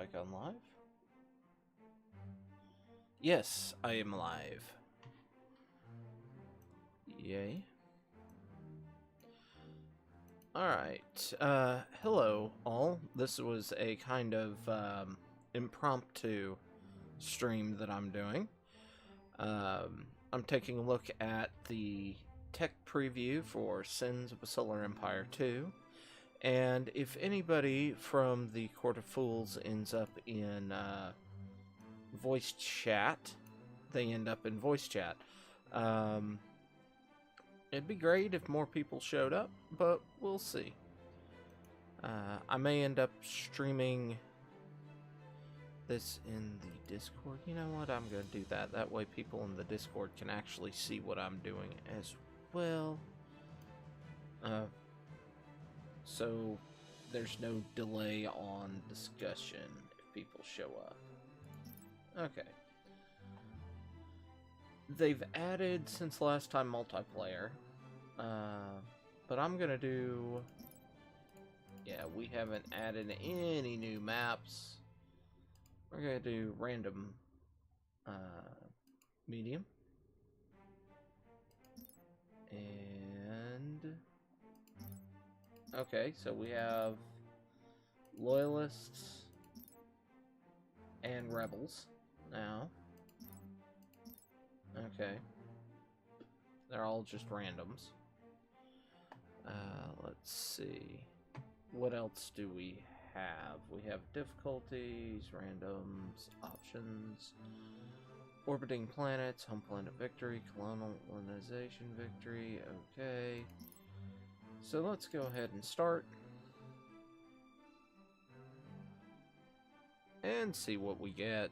Icon live? Yes, I am live. Yay. Alright, hello all. This was a kind of impromptu stream that I'm doing. I'm taking a look at the tech preview for Sins of a Solar Empire 2. And if anybody from the Court of Fools ends up in voice chat, they end up in voice chat. It'd be great if more people showed up, but we'll see. I may end up streaming this in the Discord. You know what? I'm going to do that. That way people in the Discord can actually see what I'm doing as well. So there's no delay on discussion if people show up. Okay. They've added since last time multiplayer. But I'm gonna do... Yeah, we haven't added any new maps. We're gonna do random medium. And... Okay, so we have Loyalists and Rebels now. Okay. They're all just randoms. Let's see. What else do we have? We have difficulties, randoms, options, orbiting planets, home planet victory, colonization victory. Okay. So let's go ahead and start. And see what we get.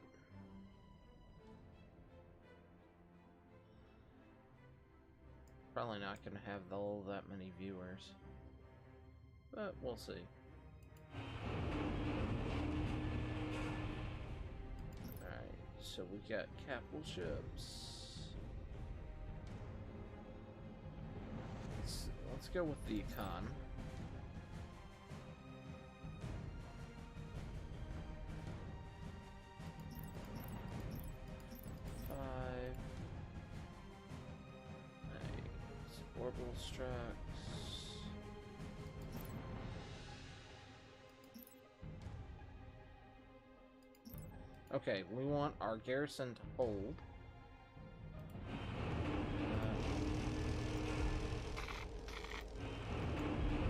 Probably not going to have all that many viewers. But we'll see. Alright, so we got capital ships. Let's go with the econ. Orbital structs. Okay, we want our garrison to hold.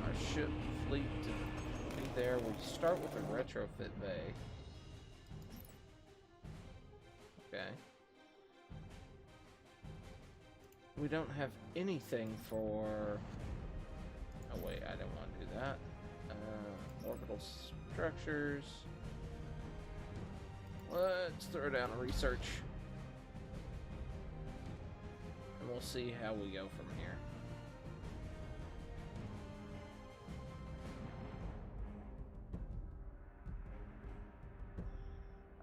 Our ship fleet to be there. We start with a retrofit bay. Okay. We don't have anything for... Oh wait, I don't want to do that. Orbital structures. Let's throw down a research. And we'll see how we go from here.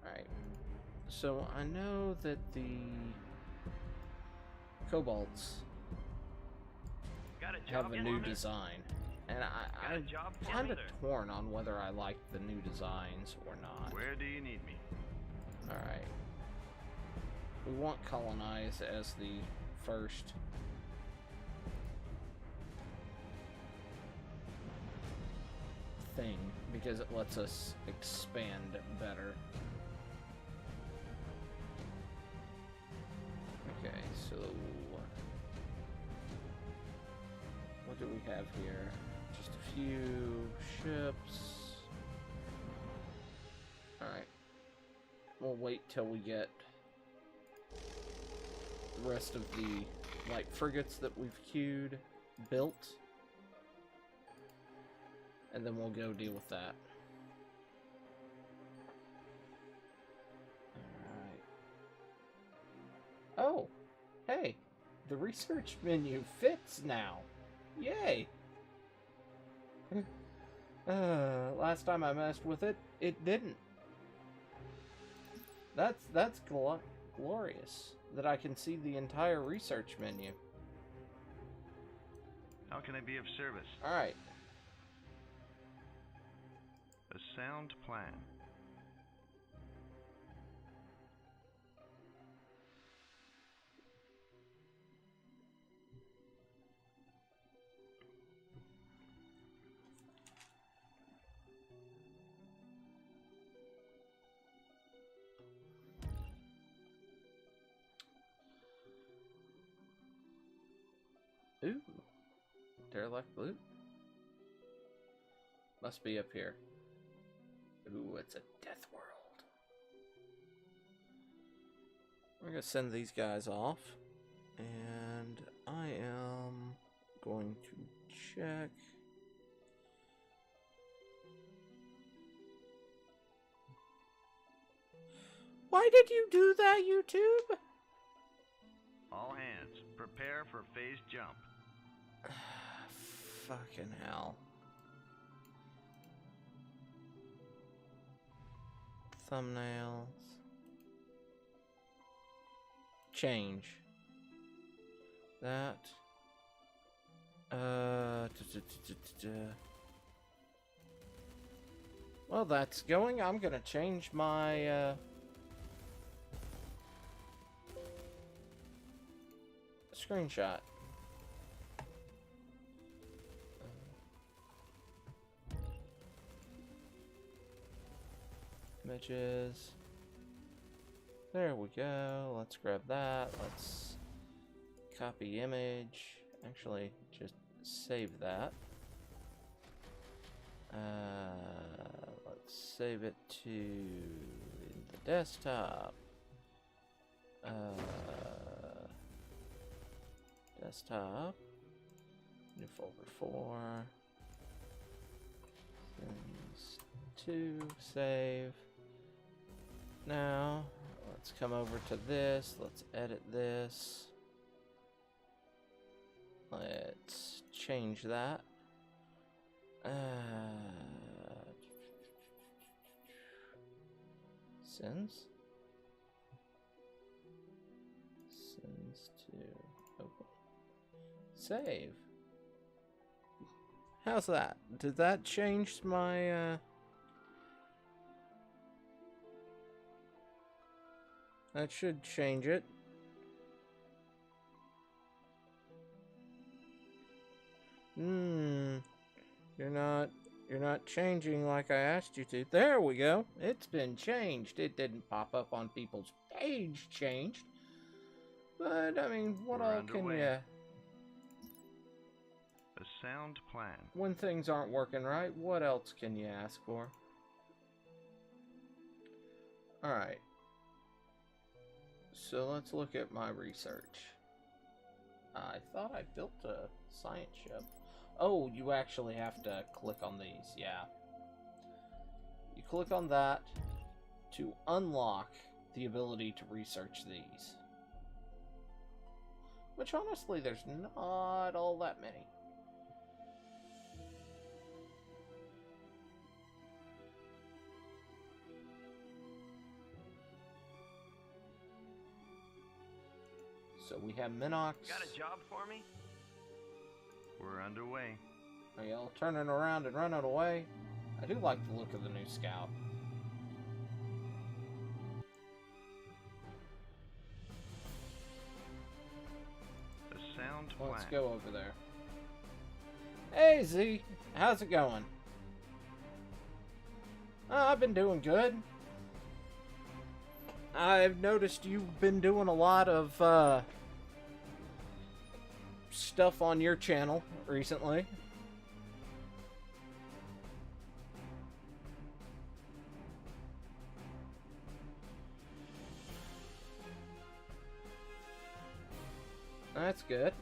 Alright. So I know that the Cobalts have a new design, and I'm kind of torn on whether I like the new designs or not. Where do you need me? Alright. We want Colonize as the first. Thing, because it lets us expand better. Okay, so what do we have here? Just a few ships. Alright. We'll wait till we get the rest of the light frigates that we've queued built. And then we'll go deal with that. Oh, hey, the research menu fits now. Yay! Last time I messed with it, it didn't. That's glorious that I can see the entire research menu. How can I be of service? All right. A sound plan. Ooh. Derelict loot? Must be up here. Ooh, it's a death world. We're gonna send these guys off. And I am going to check. Why did you do that, YouTube? All hands, prepare for phase jump. Fucking hell. Thumbnails. Change. That. Well, that's going. I'm gonna change my, screenshot. Images. There we go. Let's grab that. Let's copy image. Actually, just save that. Let's save it to the desktop. Desktop. New folder 4. Things 2. Save. Now, let's come over to this. Let's edit this. Let's change that. Sends to open. Save. How's that? Did that change my, That should change it. You're not changing like I asked you to. There we go. It's been changed. It didn't pop up on people's page changed. But, I mean, what all can you... A sound plan. When things aren't working right, what else can you ask for? Alright. So let's look at my research. I thought I built a science ship. Oh, you actually have to click on these, yeah. You click on that to unlock the ability to research these. Which, honestly, there's not all that many. So we have Minox. Got a job for me? We're underway. Are y'all turning around and running away? I do like the look of the new Scout. The sound plan. Let's go over there. Hey, Z. How's it going? I've been doing good. I've noticed you've been doing a lot of, stuff on your channel recently. That's good.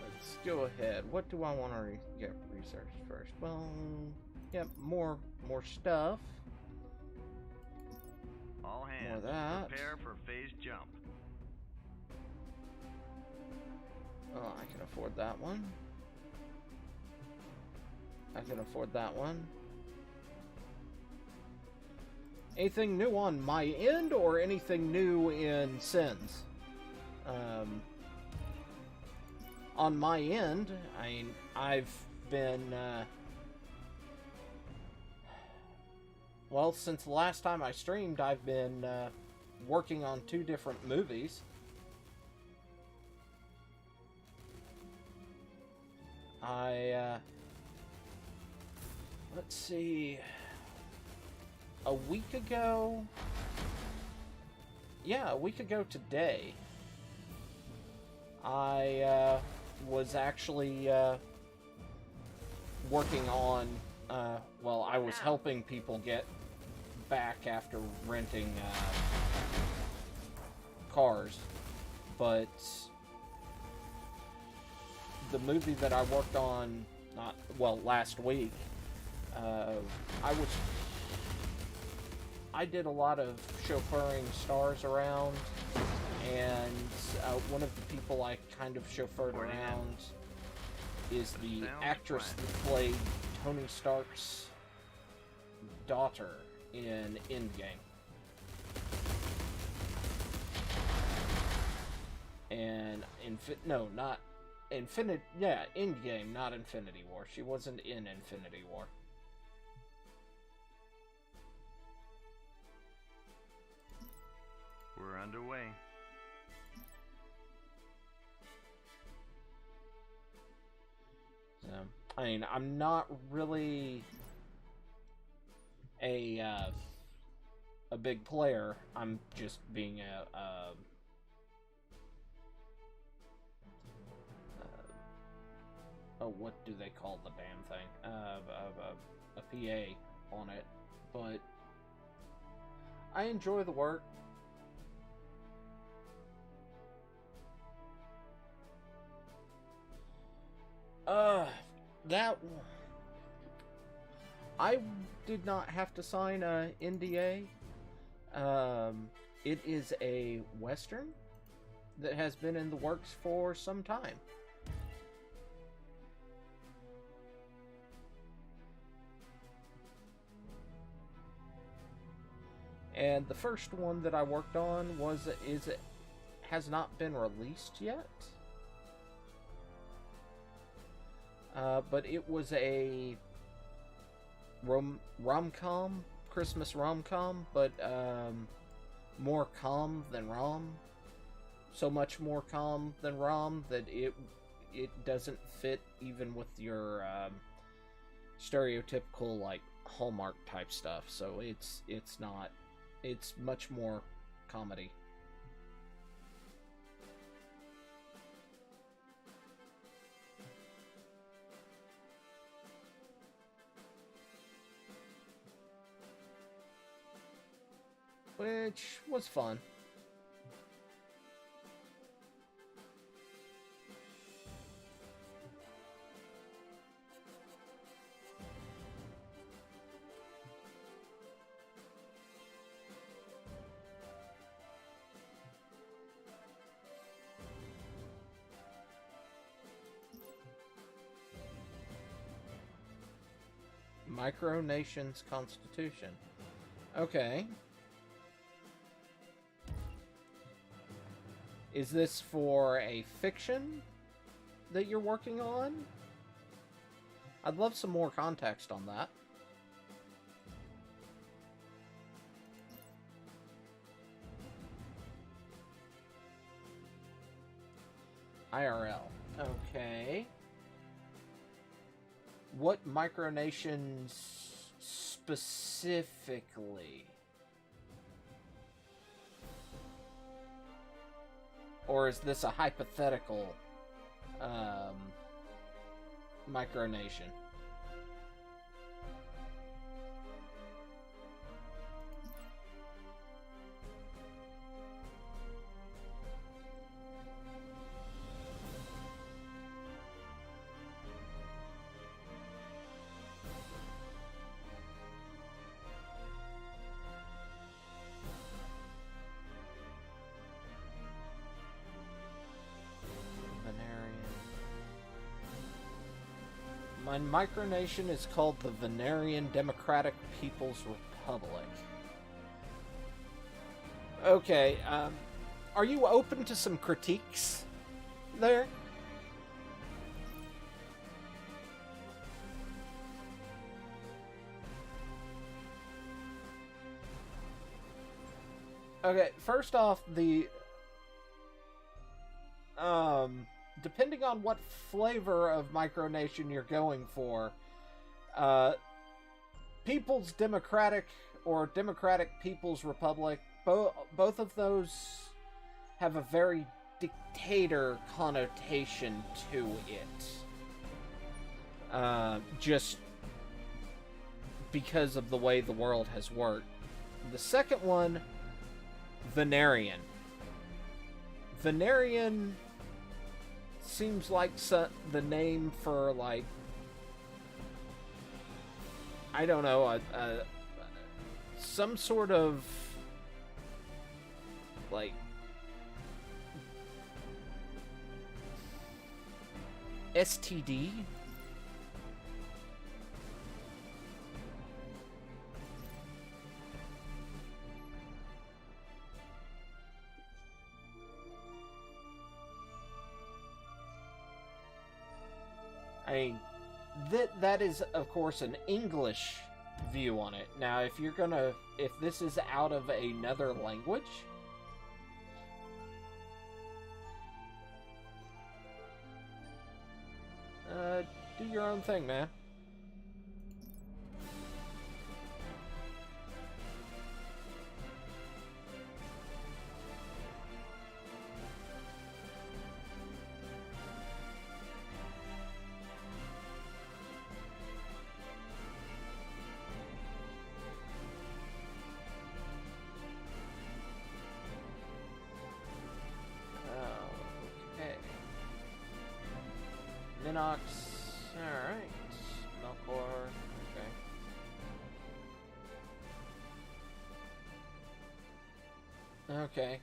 Let's go ahead. What do I want to get researched first? Well, yep, more stuff. All hands, prepare for phase jump. Oh, I can afford that one. I can afford that one. Anything new on my end, or anything new in Sins? On my end, I mean, I've been, well, since the last time I streamed, I've been, working on 2 different movies. Let's see, a week ago, Yeah, we could go today. I was actually working on, well, I was helping people get back after renting cars, but the movie that I worked on, last week, I did a lot of chauffeuring stars around, and one of the people I kind of chauffeured around is the actress that played Tony Stark's daughter in Endgame. And Endgame, not Infinity War. She wasn't in Infinity War. We're underway. So, I mean, I'm not really a big player. I'm just being what do they call the damn thing? A PA on it, but I enjoy the work. That I did not have to sign a NDA. It is a Western that has been in the works for some time. And the first one that I worked on has not been released yet. But it was a rom-com, Christmas rom-com, but more calm than rom. So much more calm than rom that it doesn't fit even with your stereotypical like Hallmark type stuff. So it's not. It's much more comedy. Which was fun. Micronation's Constitution. Okay. Is this for a fiction that you're working on? I'd love some more context on that. IRL. Okay. What micronations specifically? Or is this a hypothetical micronation? My micronation is called the Venarian Democratic People's Republic. Okay, are you open to some critiques there? Okay, first off, depending on what flavor of micronation you're going for, People's Democratic or Democratic People's Republic, both of those have a very dictator connotation to it. Just because of the way the world has worked. The second one, Venarian. Venarian seems like the name for, like, I don't know, some sort of, like, STD? I mean, that is, of course, an English view on it. Now, if this is out of another language, do your own thing, man. Minox, alright. Melkor, okay. Okay.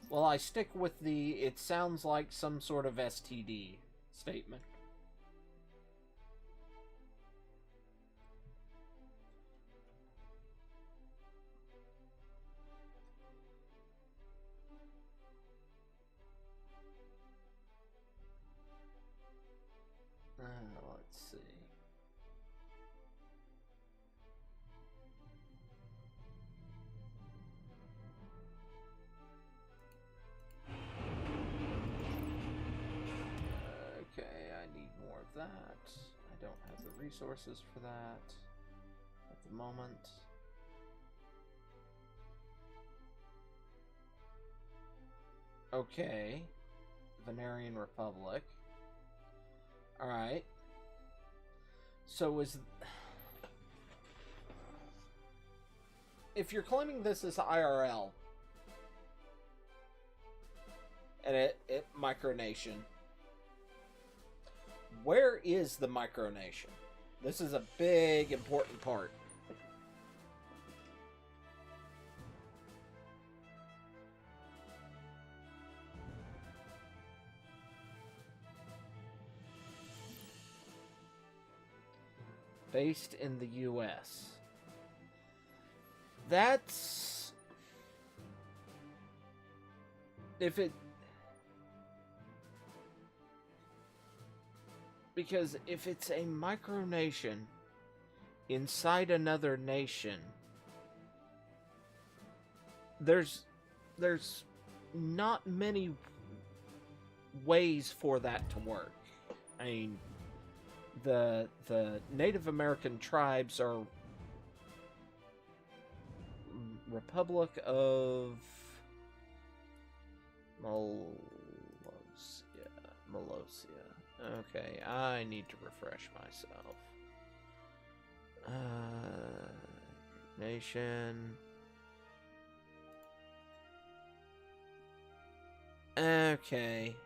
Well, I stick with it sounds like some sort of STD statement. Let's see. Okay, I need more of that. I don't have the resources for that at the moment. Okay. Venarian Republic. Alright. So if you're claiming this as IRL, and it micronation, where is the micronation? This is a big, important part. Based in the US. That's... Because if it's a micronation inside another nation, there's not many ways for that to work. I mean, the Native American tribes are Republic of Molosia. Okay, I need to refresh myself. Nation. Okay.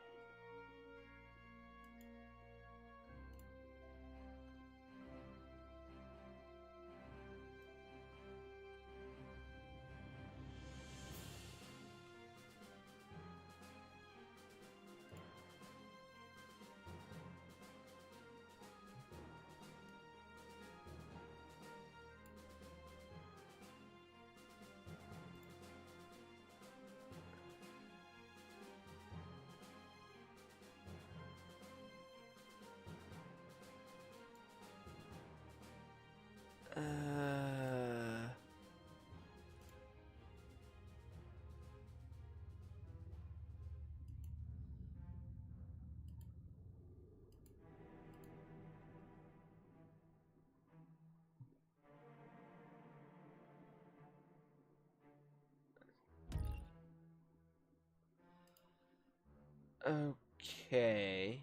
Okay.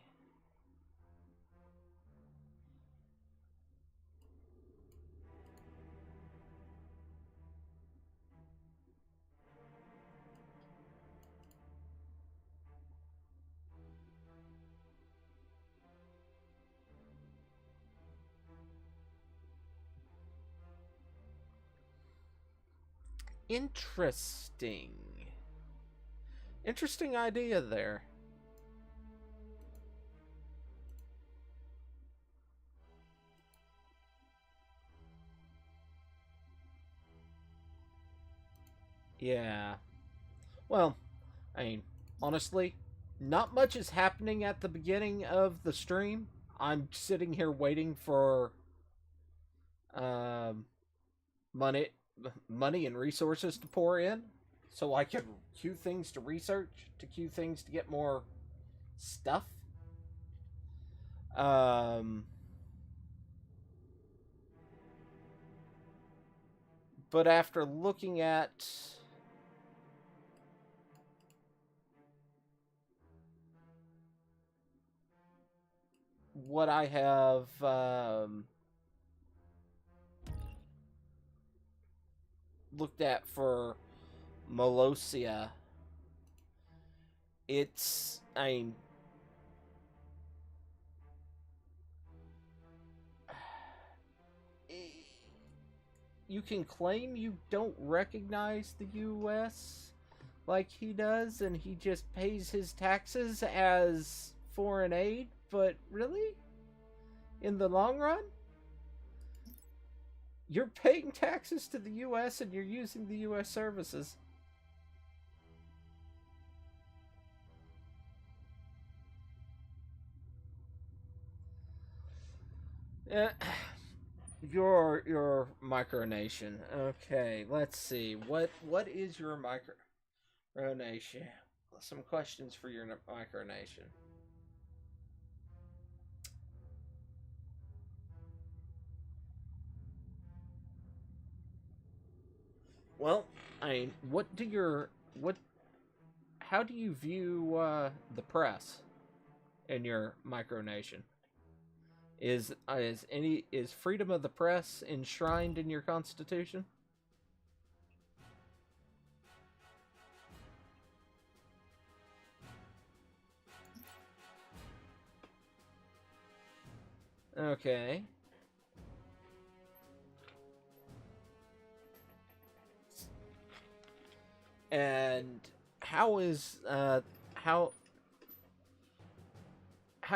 Interesting. Interesting idea there. Yeah. Well, I mean, honestly, not much is happening at the beginning of the stream. I'm sitting here waiting for um, money, money and resources to pour in, so I can queue things to research, to queue things to get more stuff. Um, but after looking at what I have looked at for Molosia, it's, I mean, you can claim you don't recognize the US like he does, and he just pays his taxes as foreign aid, but really? In the long run? You're paying taxes to the US and you're using the US services. Uh, your micronation. Okay, let's see. What is your micronation? Some questions for your micronation. Well, I mean, how do you view the press in your micronation? Is freedom of the press enshrined in your constitution? Okay. And how is how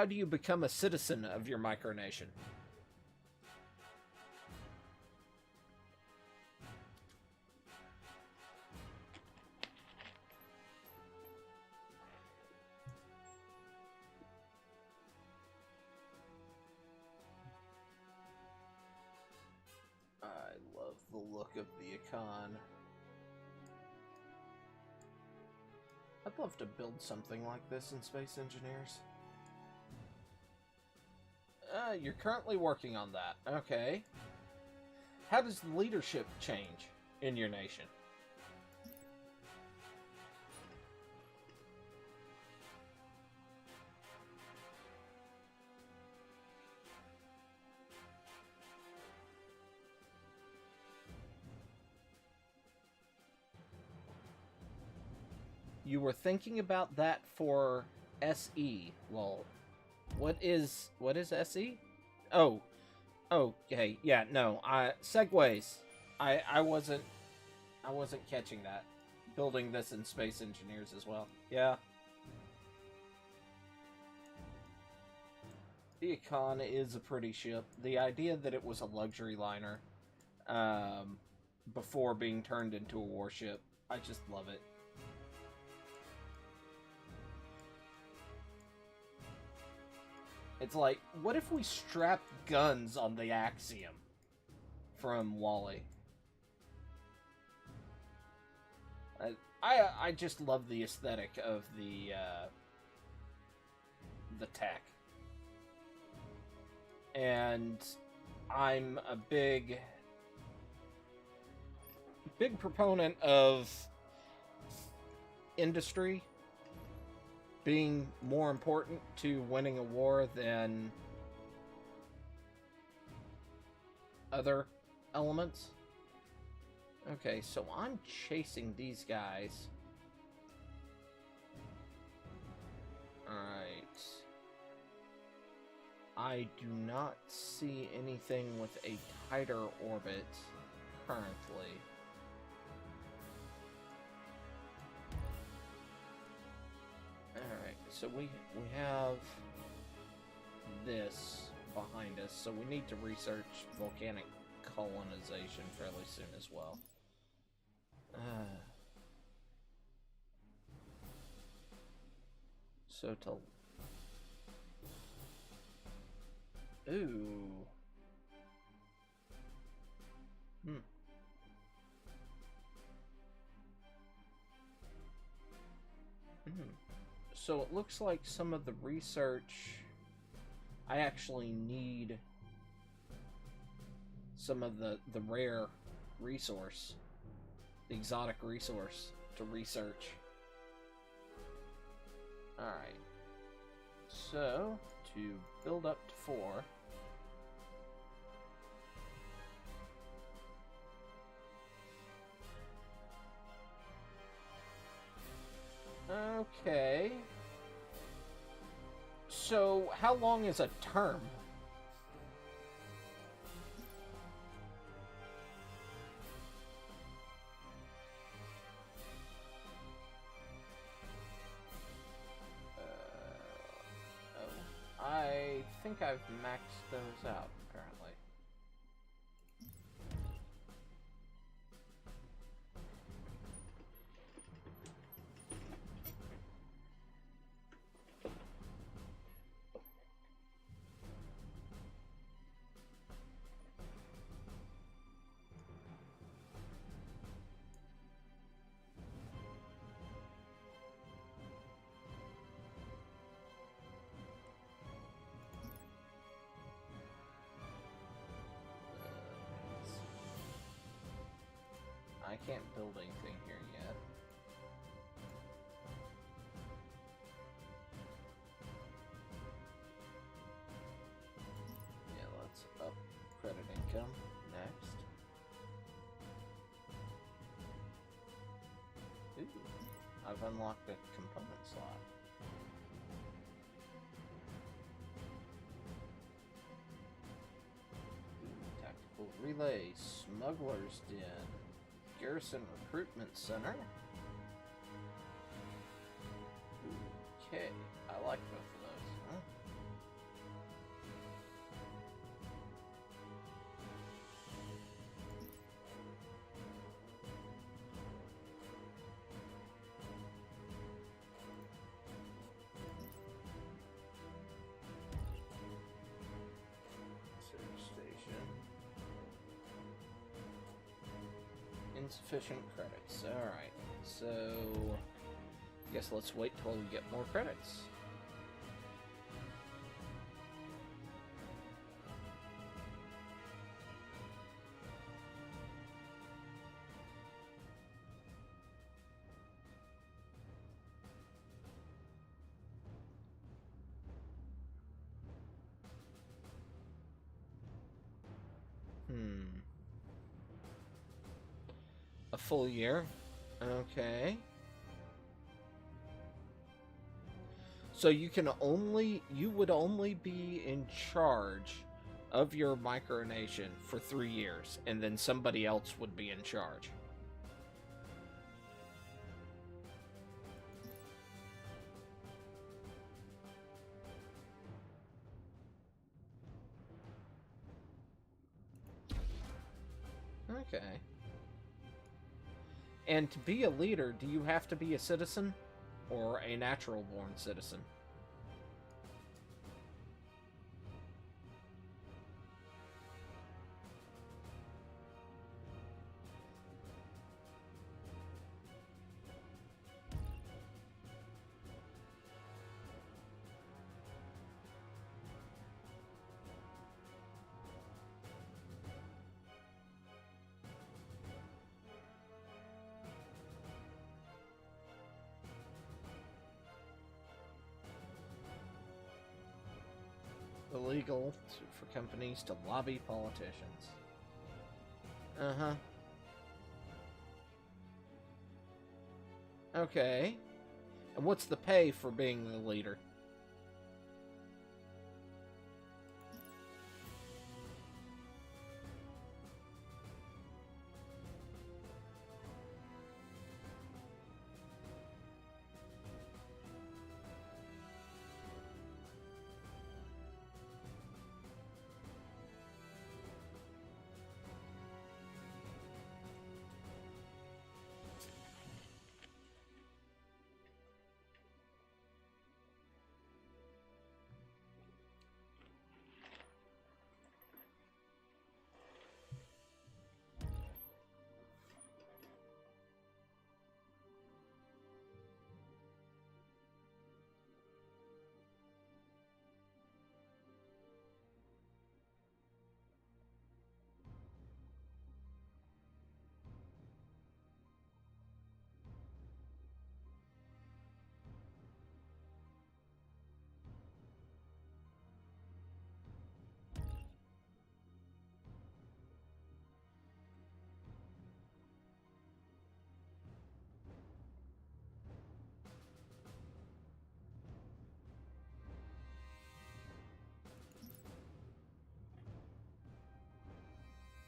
do you become a citizen of your micronation? I love the look of the icon. I'd love to build something like this in Space Engineers. You're currently working on that. Okay. How does leadership change in your nation? You were thinking about that for SE. Well, what is SE? Oh, okay, yeah, no. Segways. I wasn't catching that. Building this in Space Engineers as well. Yeah. The Icon is a pretty ship. The idea that it was a luxury liner, before being turned into a warship, I just love it. It's like, what if we strapped guns on the Axiom from WALL-E? I just love the aesthetic of the tech, and I'm a big proponent of industry being more important to winning a war than other elements. Okay, so I'm chasing these guys. Alright. I do not see anything with a tighter orbit currently. Alright, so we have this behind us, so we need to research volcanic colonization fairly soon as well. So to... Ooh. So it looks like some of the research... I actually need some of the rare resource, the exotic resource, to research. Alright. So, to build up to 4... Okay. So, how long is a term? I think I've maxed those out, apparently. I can't build anything here yet. Yeah, let's up credit income next. Ooh, I've unlocked a component slot. Ooh, tactical relay, smuggler's den. Garrison Recruitment Center. Okay, I like both of those. Huh? Service station. Insufficient credits. Alright, so I guess let's wait till we get more credits. A full year. Okay. So you would only be in charge of your micronation for 3 years, and then somebody else would be in charge. Okay. And to be a leader, do you have to be a citizen or a natural-born citizen? illegal for companies to lobby politicians. Uh-huh. Okay. And what's the pay for being the leader?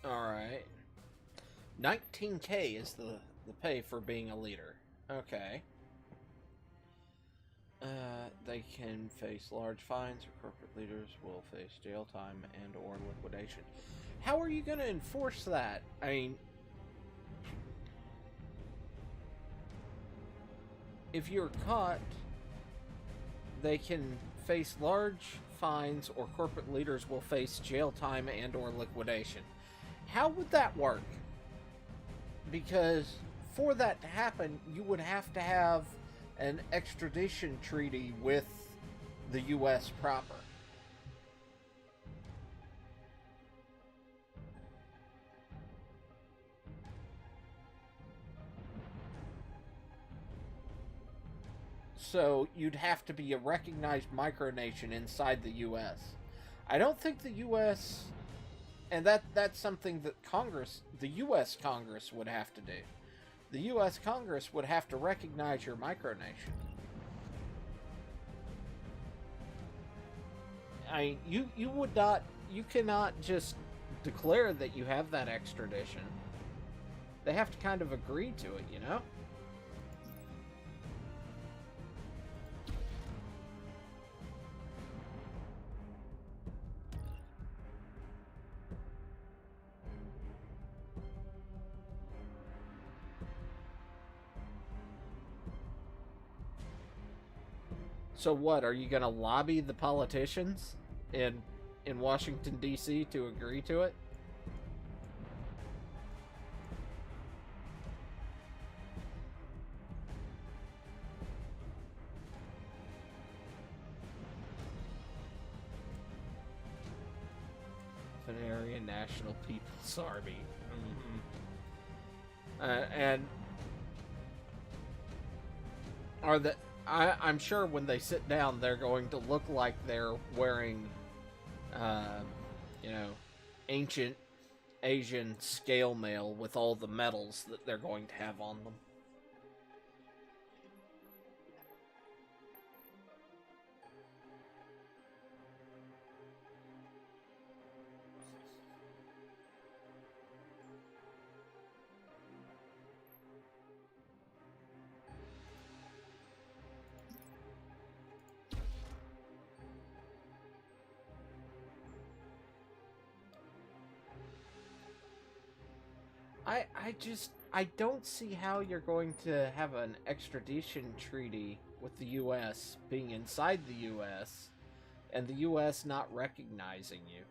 Alright. 19K is the pay for being a leader. Okay. They can face large fines, or corporate leaders will face jail time and or liquidation. How are you going to enforce that? I mean, if you're caught, they can face large fines, or corporate leaders will face jail time and or liquidation. How would that work? Because for that to happen, you would have to have an extradition treaty with the U.S. proper. So you'd have to be a recognized micronation inside the U.S. I don't think the U.S. And that's something that the U.S. Congress would have to do. The U.S. Congress would have to recognize your micronation. You cannot just declare that you have that extradition. They have to kind of agree to it, you know? So what, are you going to lobby the politicians in Washington, D.C. to agree to it? Venerian National People's Army. And are the... I'm sure when they sit down, they're going to look like they're wearing, ancient Asian scale mail with all the medals that they're going to have on them. I don't see how you're going to have an extradition treaty with the U.S. being inside the U.S. and the U.S. not recognizing you.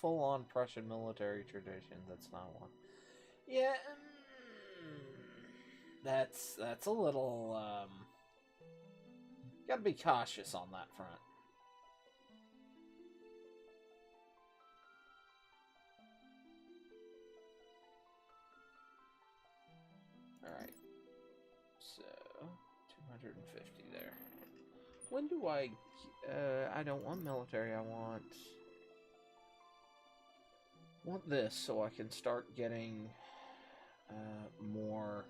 full-on Prussian military tradition. That's not one. Yeah, that's a little, gotta be cautious on that front. Alright. So, 250 there. When do I don't want military, I want this so I can start getting more.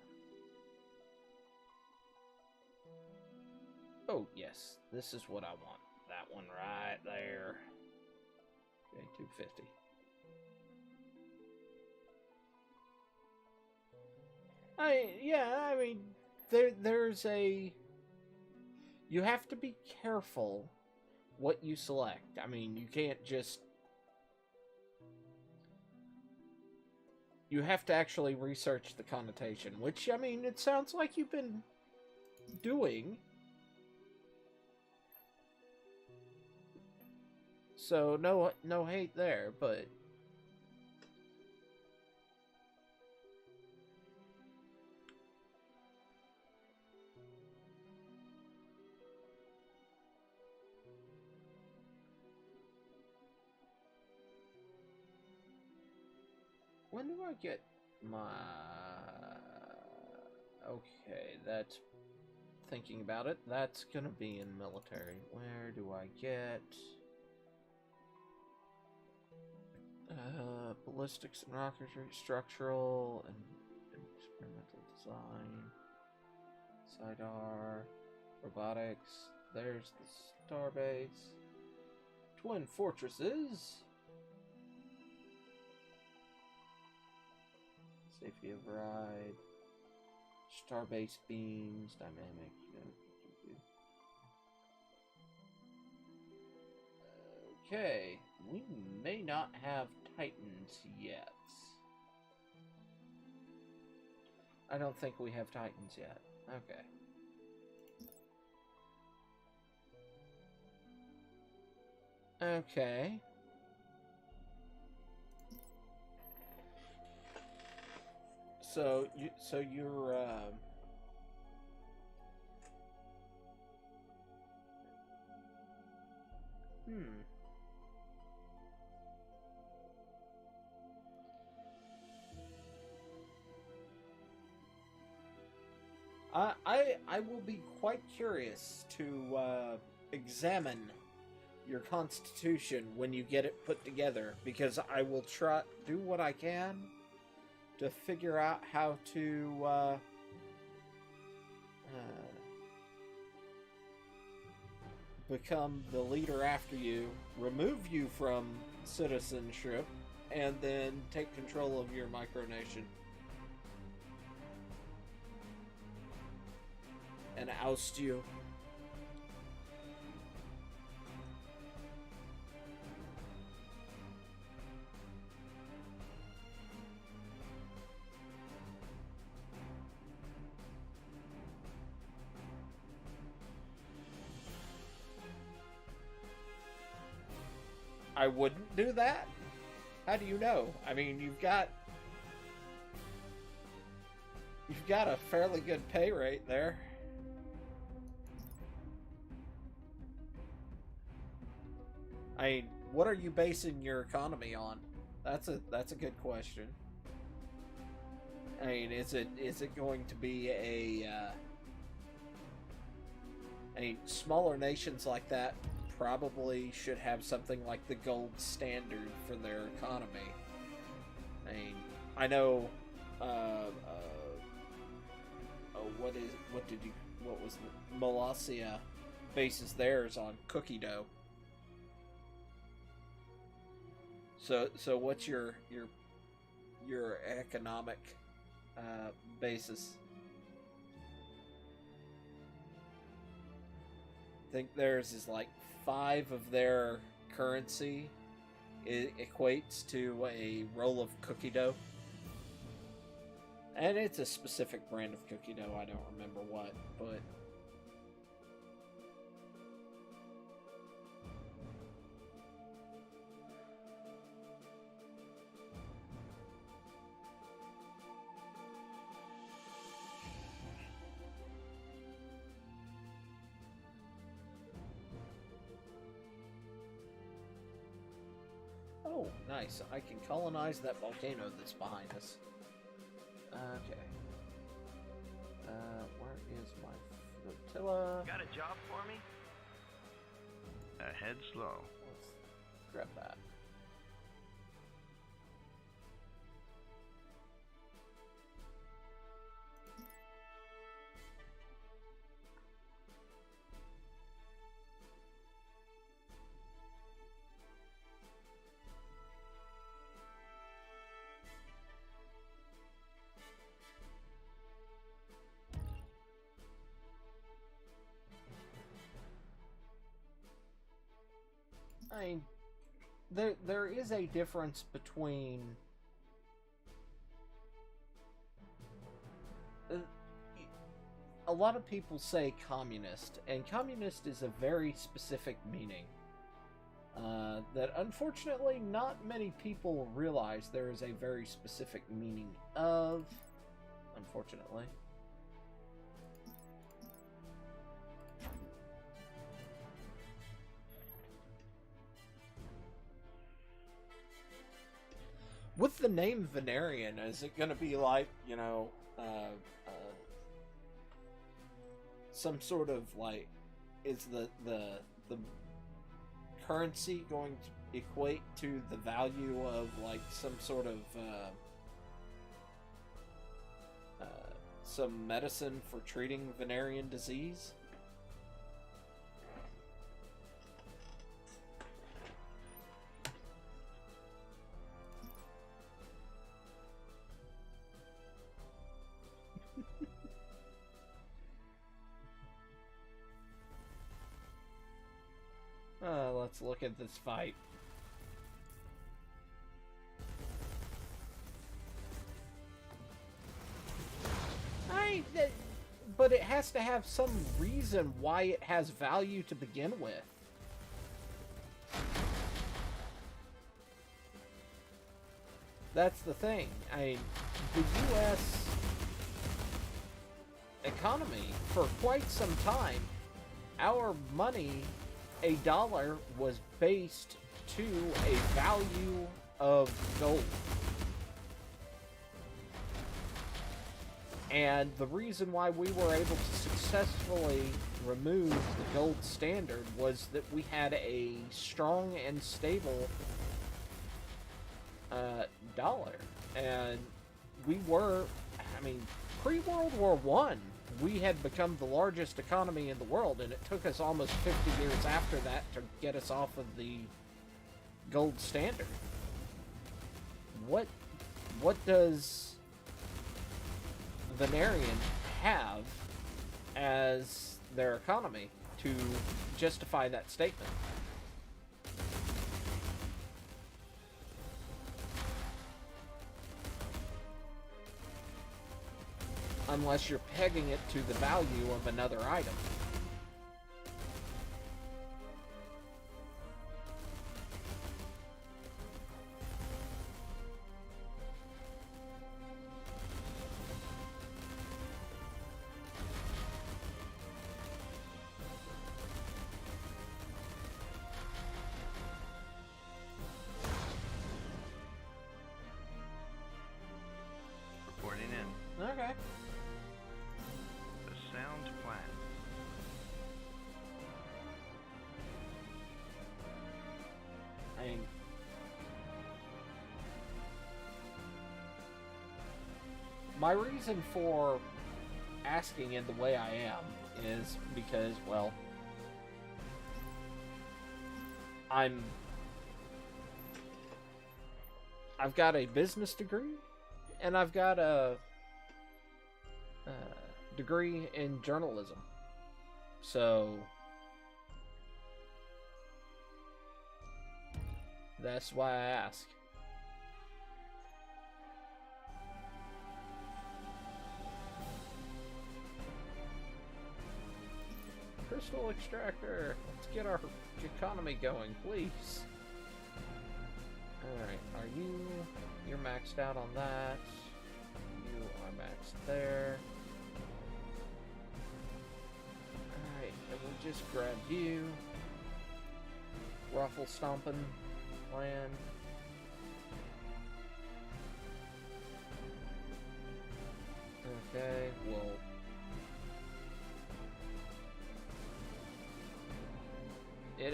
Oh, yes, this is what I want. That one right there. Okay, 250. I mean, there's a. You have to be careful what you select. I mean, you can't just. You have to actually research the connotation, which, I mean, it sounds like you've been doing. So, no hate there, but. When do I get my... Okay, that's... Thinking about it, that's gonna be in military. Where do I get... ballistics and rocketry, structural, and experimental design. SIDAR, robotics, there's the starbase. Twin fortresses. Safety of ride, starbase beams, dynamic. Okay, we may not have Titans yet. I don't think we have Titans yet. Okay. Okay. So you're I will be quite curious to examine your constitution when you get it put together, because I will do what I can to figure out how to become the leader after you, remove you from citizenship, and then take control of your micronation. And oust you. I wouldn't do that? How do you know? I mean, you've got a fairly good pay rate there. I mean, what are you basing your economy on? That's a good question. I mean, is it going to be smaller nations like that probably should have something like the gold standard for their economy. I mean, I know what was Molossia bases theirs on cookie dough. So what's your economic basis? I think theirs is like 5 of their currency equates to a roll of cookie dough. And it's a specific brand of cookie dough, I don't remember what, but... Oh, nice. I can colonize that volcano that's behind us. Okay. Where is my flotilla? Got a job for me? Head slow. Let's grab that. I mean, there is a difference between a lot of people say communist, and communist is a very specific meaning that unfortunately not many people realize there is a very specific meaning of, unfortunately. With the name Venarian, is it going to be like, you know, some sort of like, is the currency going to equate to the value of like some sort of some medicine for treating Venarian disease? Let's look at this fight. But it has to have some reason why it has value to begin with. That's the thing. The U.S. economy, for quite some time, our money, a dollar, was based to a value of gold. And the reason why we were able to successfully remove the gold standard was that we had a strong and stable dollar. And we were, pre-World War I, we had become the largest economy in the world, and it took us almost 50 years after that to get us off of the gold standard. What does Venarian have as their economy to justify that statement? Unless you're pegging it to the value of another item. Reporting in. Okay. The sound plan. My reason for asking in the way I am is because, well, I've got a business degree, and I've got a degree in journalism. So that's why I ask. Crystal extractor. Let's get our economy going, please. Alright, you're maxed out on that. You are maxed there. Alright, and we'll just grab you. Ruffle stomping land.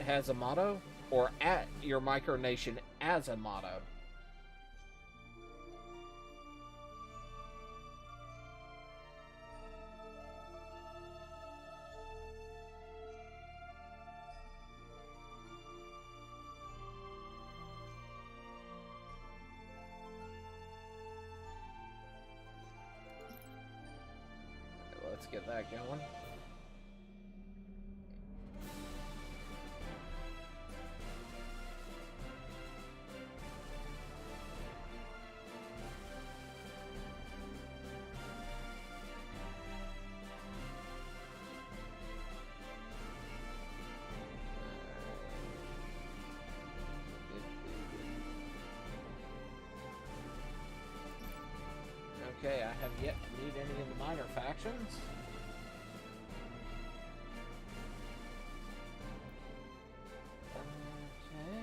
has a motto, or at your micronation as a motto? Let's get that going. Okay, I have yet to meet any of the minor factions. Okay.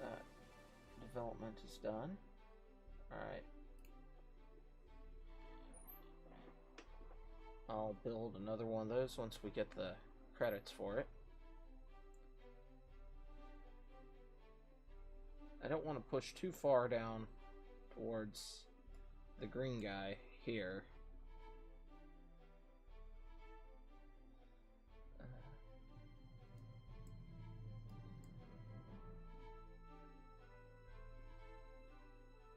That development is done. Alright. I'll build another one of those once we get the credits for it. I don't want to push too far down towards the green guy here.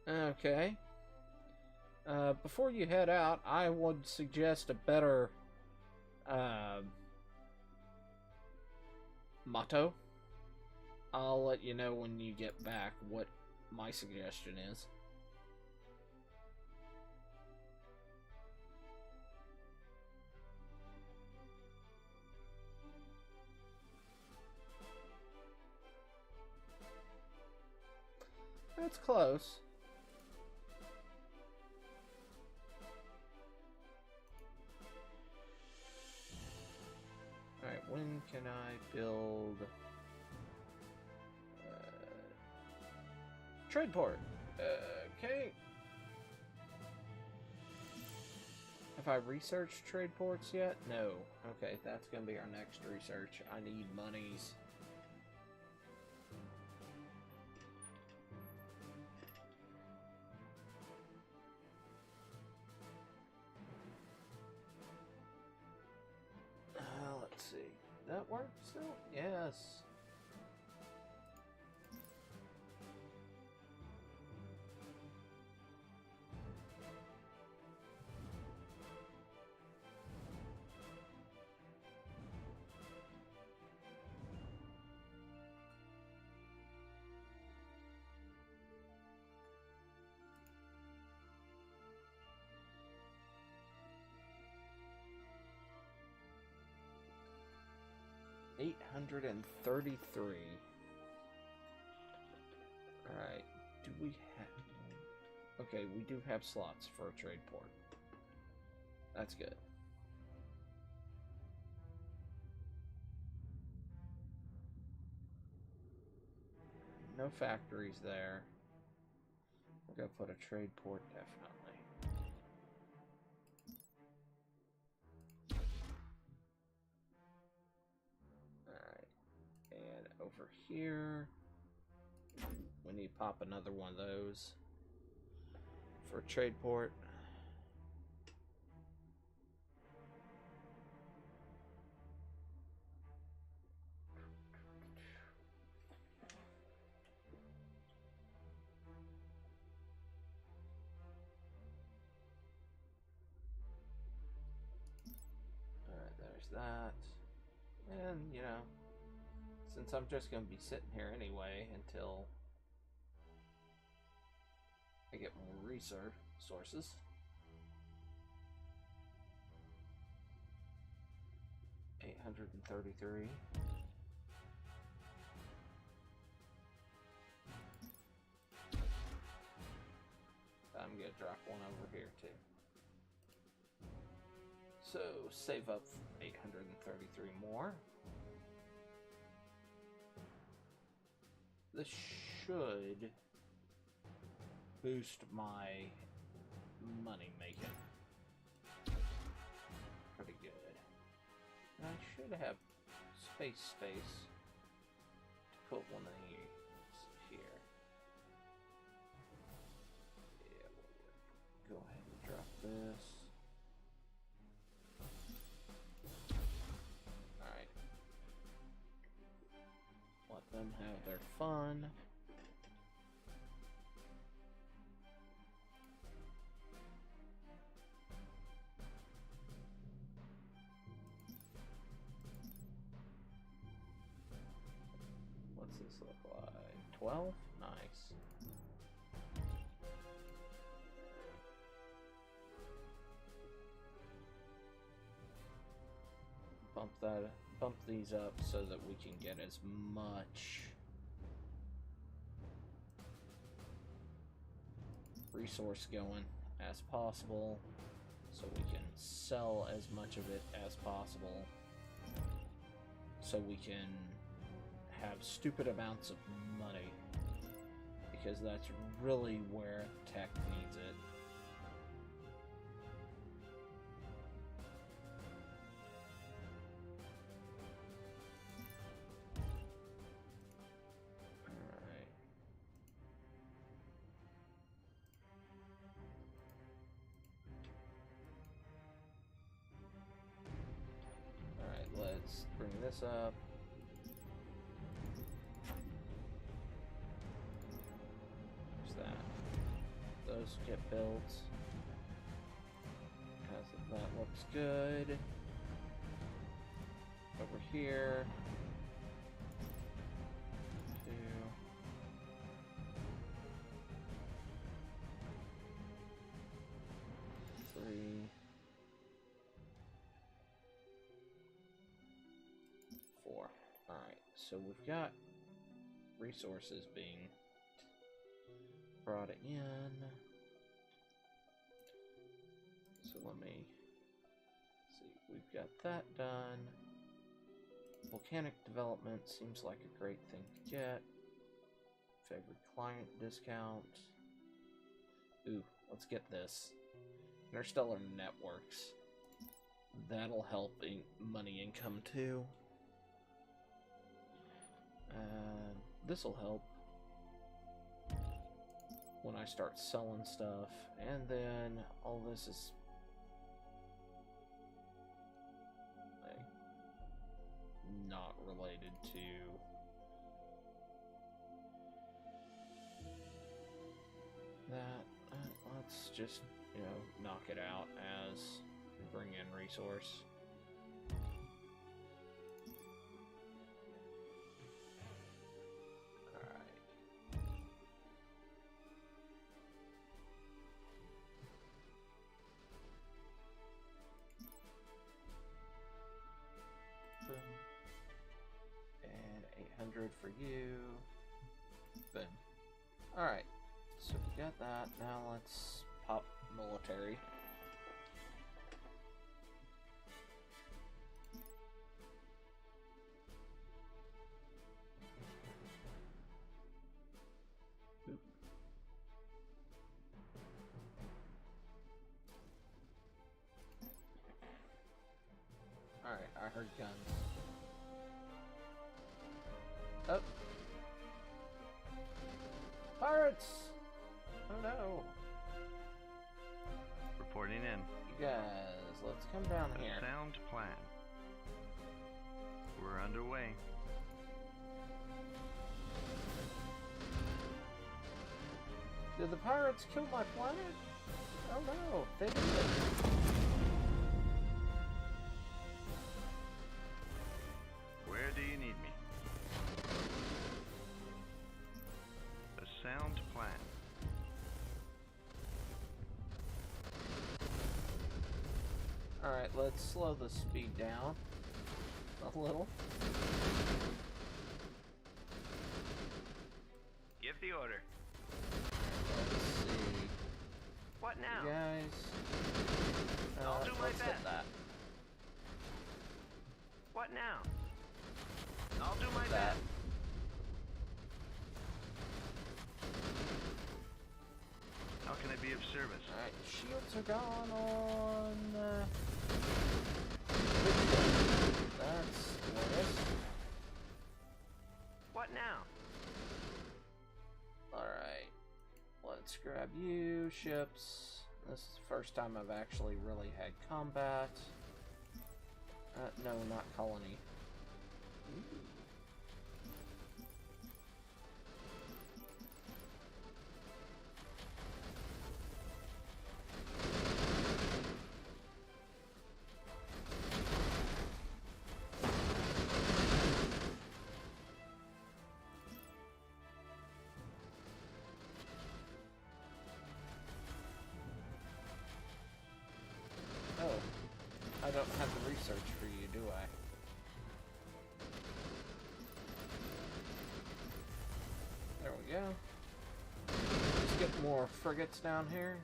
Okay. Before you head out, I would suggest a better motto. I'll let you know when you get back what my suggestion is. That's close. Alright, when can I build... trade port. Okay. Have I researched trade ports yet? No. Okay, that's gonna be our next research. I need monies. Let's see. That work still? Yes. $833. Alright, do we have... Okay, we do have slots for a trade port. That's good. No factories there. We're gonna put a trade port, definitely. Over here, we need to pop another one of those for a trade port. Alright, there's that. And, you know, since I'm just going to be sitting here anyway until I get more research sources. $833. I'm going to drop one over here too. So save up 833 more. This should boost my money making pretty good. And I should have space to put one of these here. Yeah, we'll go ahead and drop this. Alright. Let them have their fun. What's this look like? 12? Nice. Bump these up so that we can get as much resource going as possible, so we can sell as much of it as possible, so we can have stupid amounts of money, because that's really where tech needs it. Alright, let's bring this up. Those get built. That looks good. Over here. 2. 3. 4. Alright, so we've got resources being brought in. So let me see. We've got that done. Volcanic development seems like a great thing to get. Favored client discount. Ooh, let's get this. Interstellar networks. That'll help money income too. This'll help when I start selling stuff, and then all this is like not related to that. Let's just, you know, knock it out as we bring in resource. And 800 for you. Boom. Alright, so we got that. Now let's pop military. Oop. Alright, I heard guns. Oh. Pirates! Oh no. Reporting in. You guys, let's come down here. Sound plan. We're underway. Did the pirates kill my planet? Oh no, they did. Where do you need me? A sound plan. Alright, let's slow the speed down a little. Give the order. Let's see. What now? You guys. I'll do my let's hit best. that. What now? I'll do my That. best. How can I be of service? Alright, shields are gone on. What now? Alright. Let's grab you, ships. This is the first time I've actually really had combat. No, not colony. Oh, I don't have the research for you, do I? There we go. Let's get more frigates down here.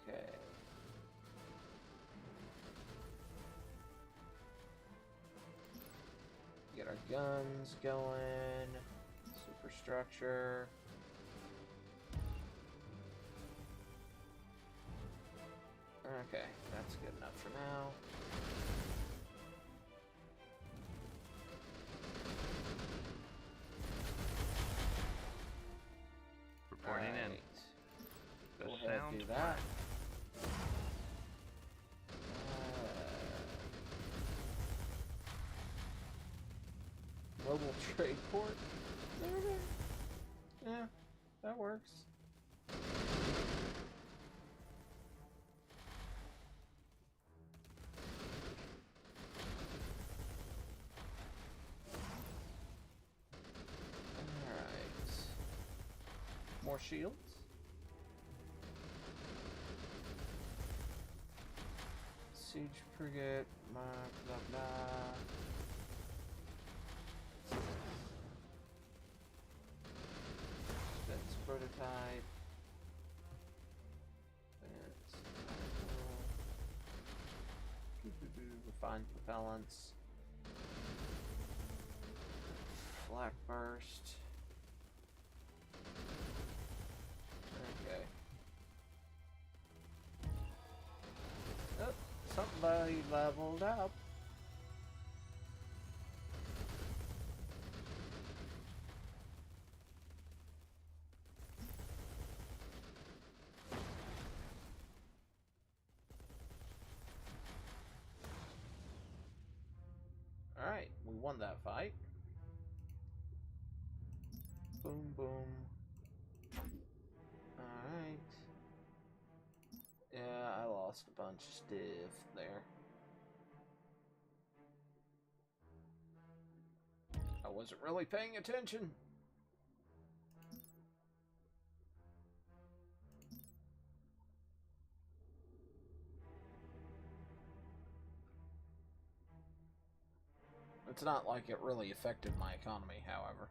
Okay. Get our guns going. Superstructure. Okay, that's good enough for now. Reporting in. The Go ahead and sound do that. Global trade port. Yeah, that works. Alright. More shields. Siege frigate, blah blah blah. That's prototype. That's refined propellants. Flak burst. Okay. Oh, somebody leveled up. Alright, we won that fight. Boom, boom. Alright. Yeah, I lost a bunch of stuff there. I wasn't really paying attention. It's not like it really affected my economy, however.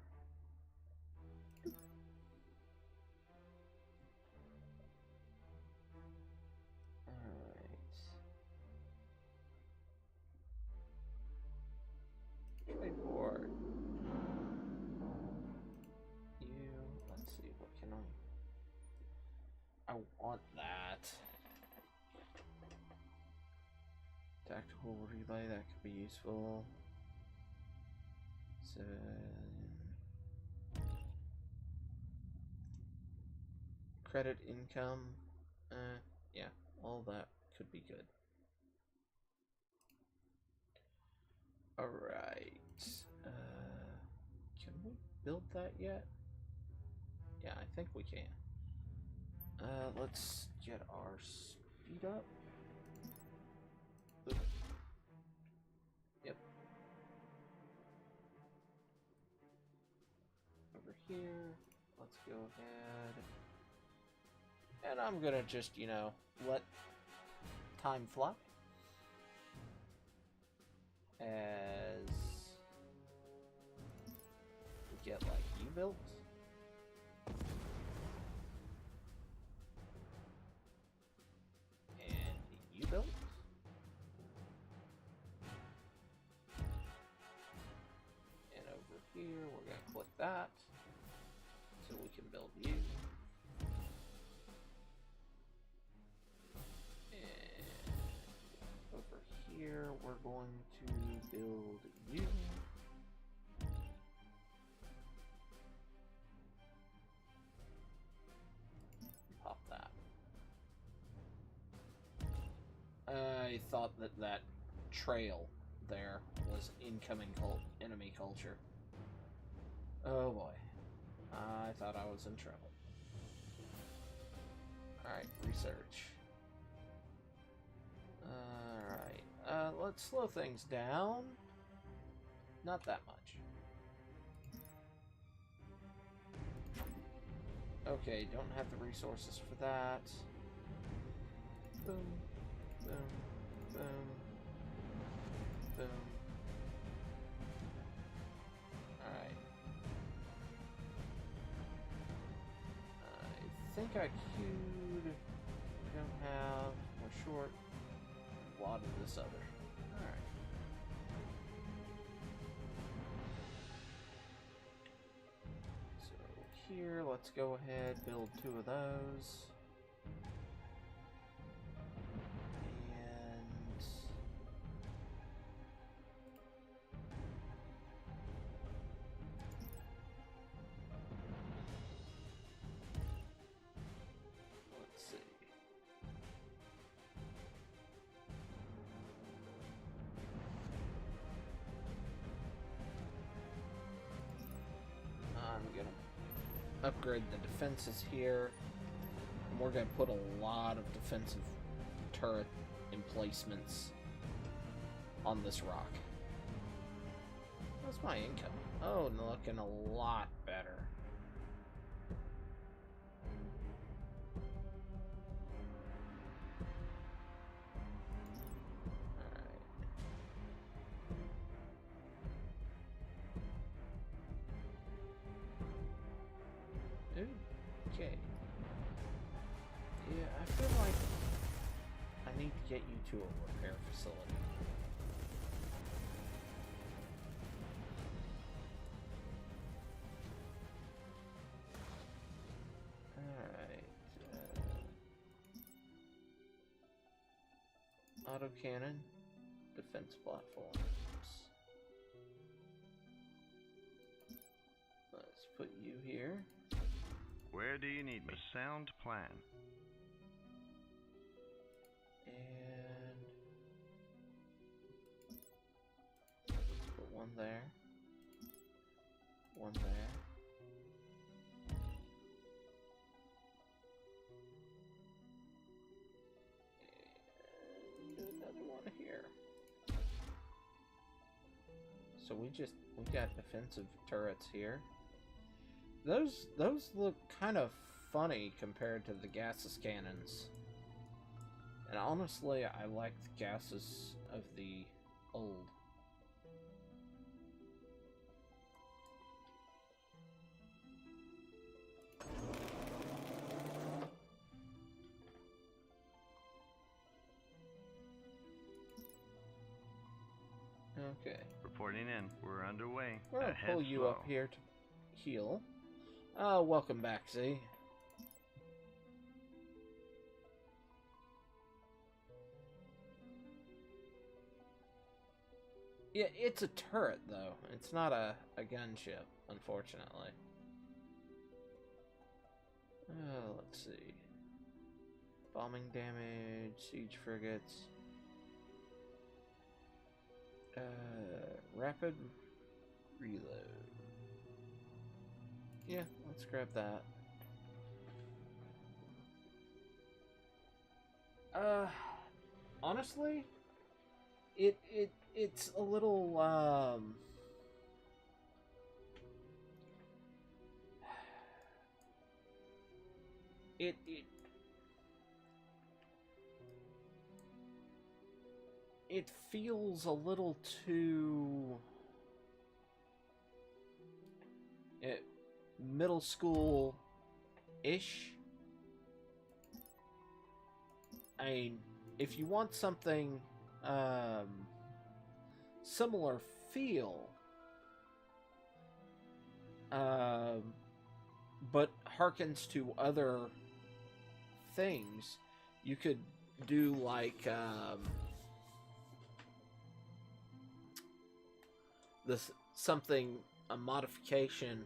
Trade board. You, let's see, what can I want that. Tactical relay, that could be useful. So, credit income, yeah, all that could be good. Alright, can we build that yet? Yeah, I think we can. Let's get our speed up. Ooh. Yep. Over here, let's go ahead. And I'm gonna just, you know, let time fly. As we get like U-built. And U-built. And over here we're gonna click that so we can build U. And over here we're going to build U. they thought that that trail there was incoming enemy culture. Oh boy. I thought I was in trouble. Alright, research. Alright, let's slow things down. Not that much. Okay, don't have the resources for that. Boom, boom, boom, boom. Alright. I think I queued. We don't have. We're short a lot of this other. Alright. So here, let's go ahead, build 2 of those. And let's see. I'm gonna upgrade the defenses here. And we're gonna put a lot of defensive turret emplacements on this rock. How's my income? Oh, looking a lot better. Okay. Yeah, I feel like I need to get you to a repair facility. Alright. Autocannon. Defense platforms. Let's put you here. Where do you need me? A sound plan. And let's put one there. One there. And another one here. So we got defensive turrets here. Those look kind of funny compared to the gases cannons. And honestly, I like the gases of the old. Okay. Reporting in. We're underway. We're gonna Ahead pull you slow. up here to heal. Welcome back, Z. Yeah, it's a turret, though. It's not a gunship, unfortunately. Let's see. Bombing damage, siege frigates. Rapid reload. Yeah, let's grab that. Honestly, it's a little it feels a little too middle school-ish. I mean, if you want something similar feel, but harkens to other things, you could do like a modification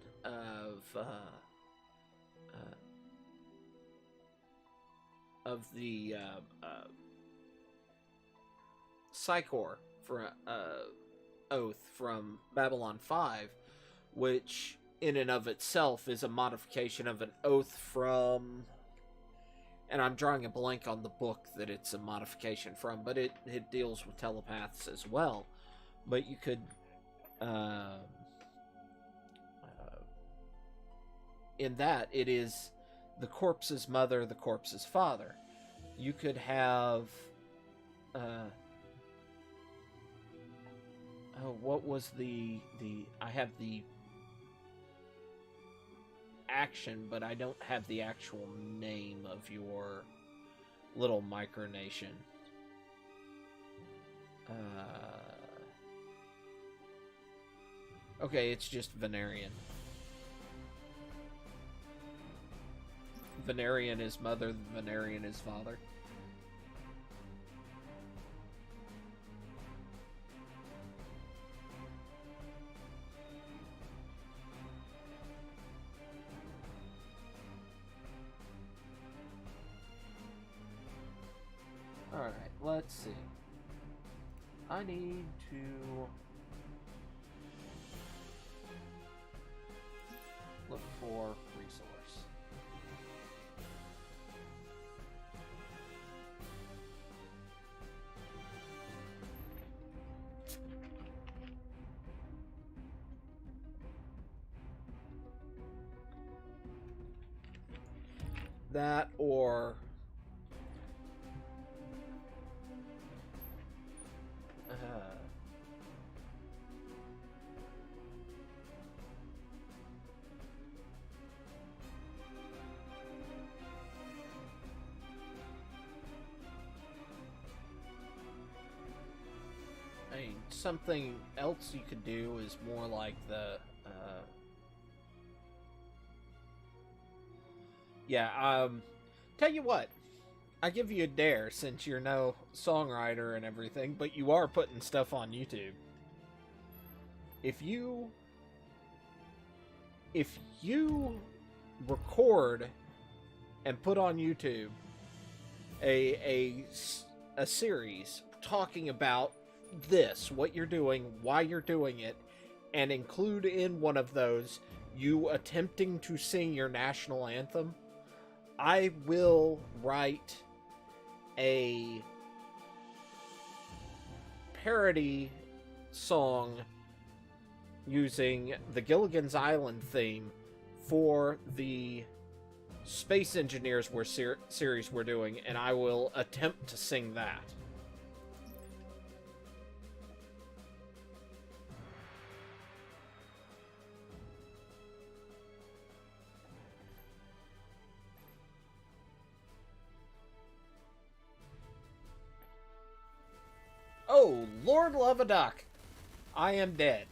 of the Psychor for oath from Babylon 5, which in and of itself is a modification of an oath from, and I'm drawing a blank on the book that it's a modification from, but it deals with telepaths as well. But you could in that it is the corpse's mother, the corpse's father. You could have what was the I have the action, but I don't have the actual name of your little micronation. Okay, it's just Venarian. Venarian is mother, Venarian is father. Alright, let's see. I need to look for resource. That or I mean, something else you could do is more like the tell you what, I give you a dare, since you're no songwriter and everything, but you are putting stuff on YouTube. If you record and put on YouTube a series talking about this, what you're doing, why you're doing it, and include in one of those you attempting to sing your national anthem, I will write a parody song using the Gilligan's Island theme for the Space Engineers series we're doing, and I will attempt to sing that. Oh, Lord love a duck. I am dead.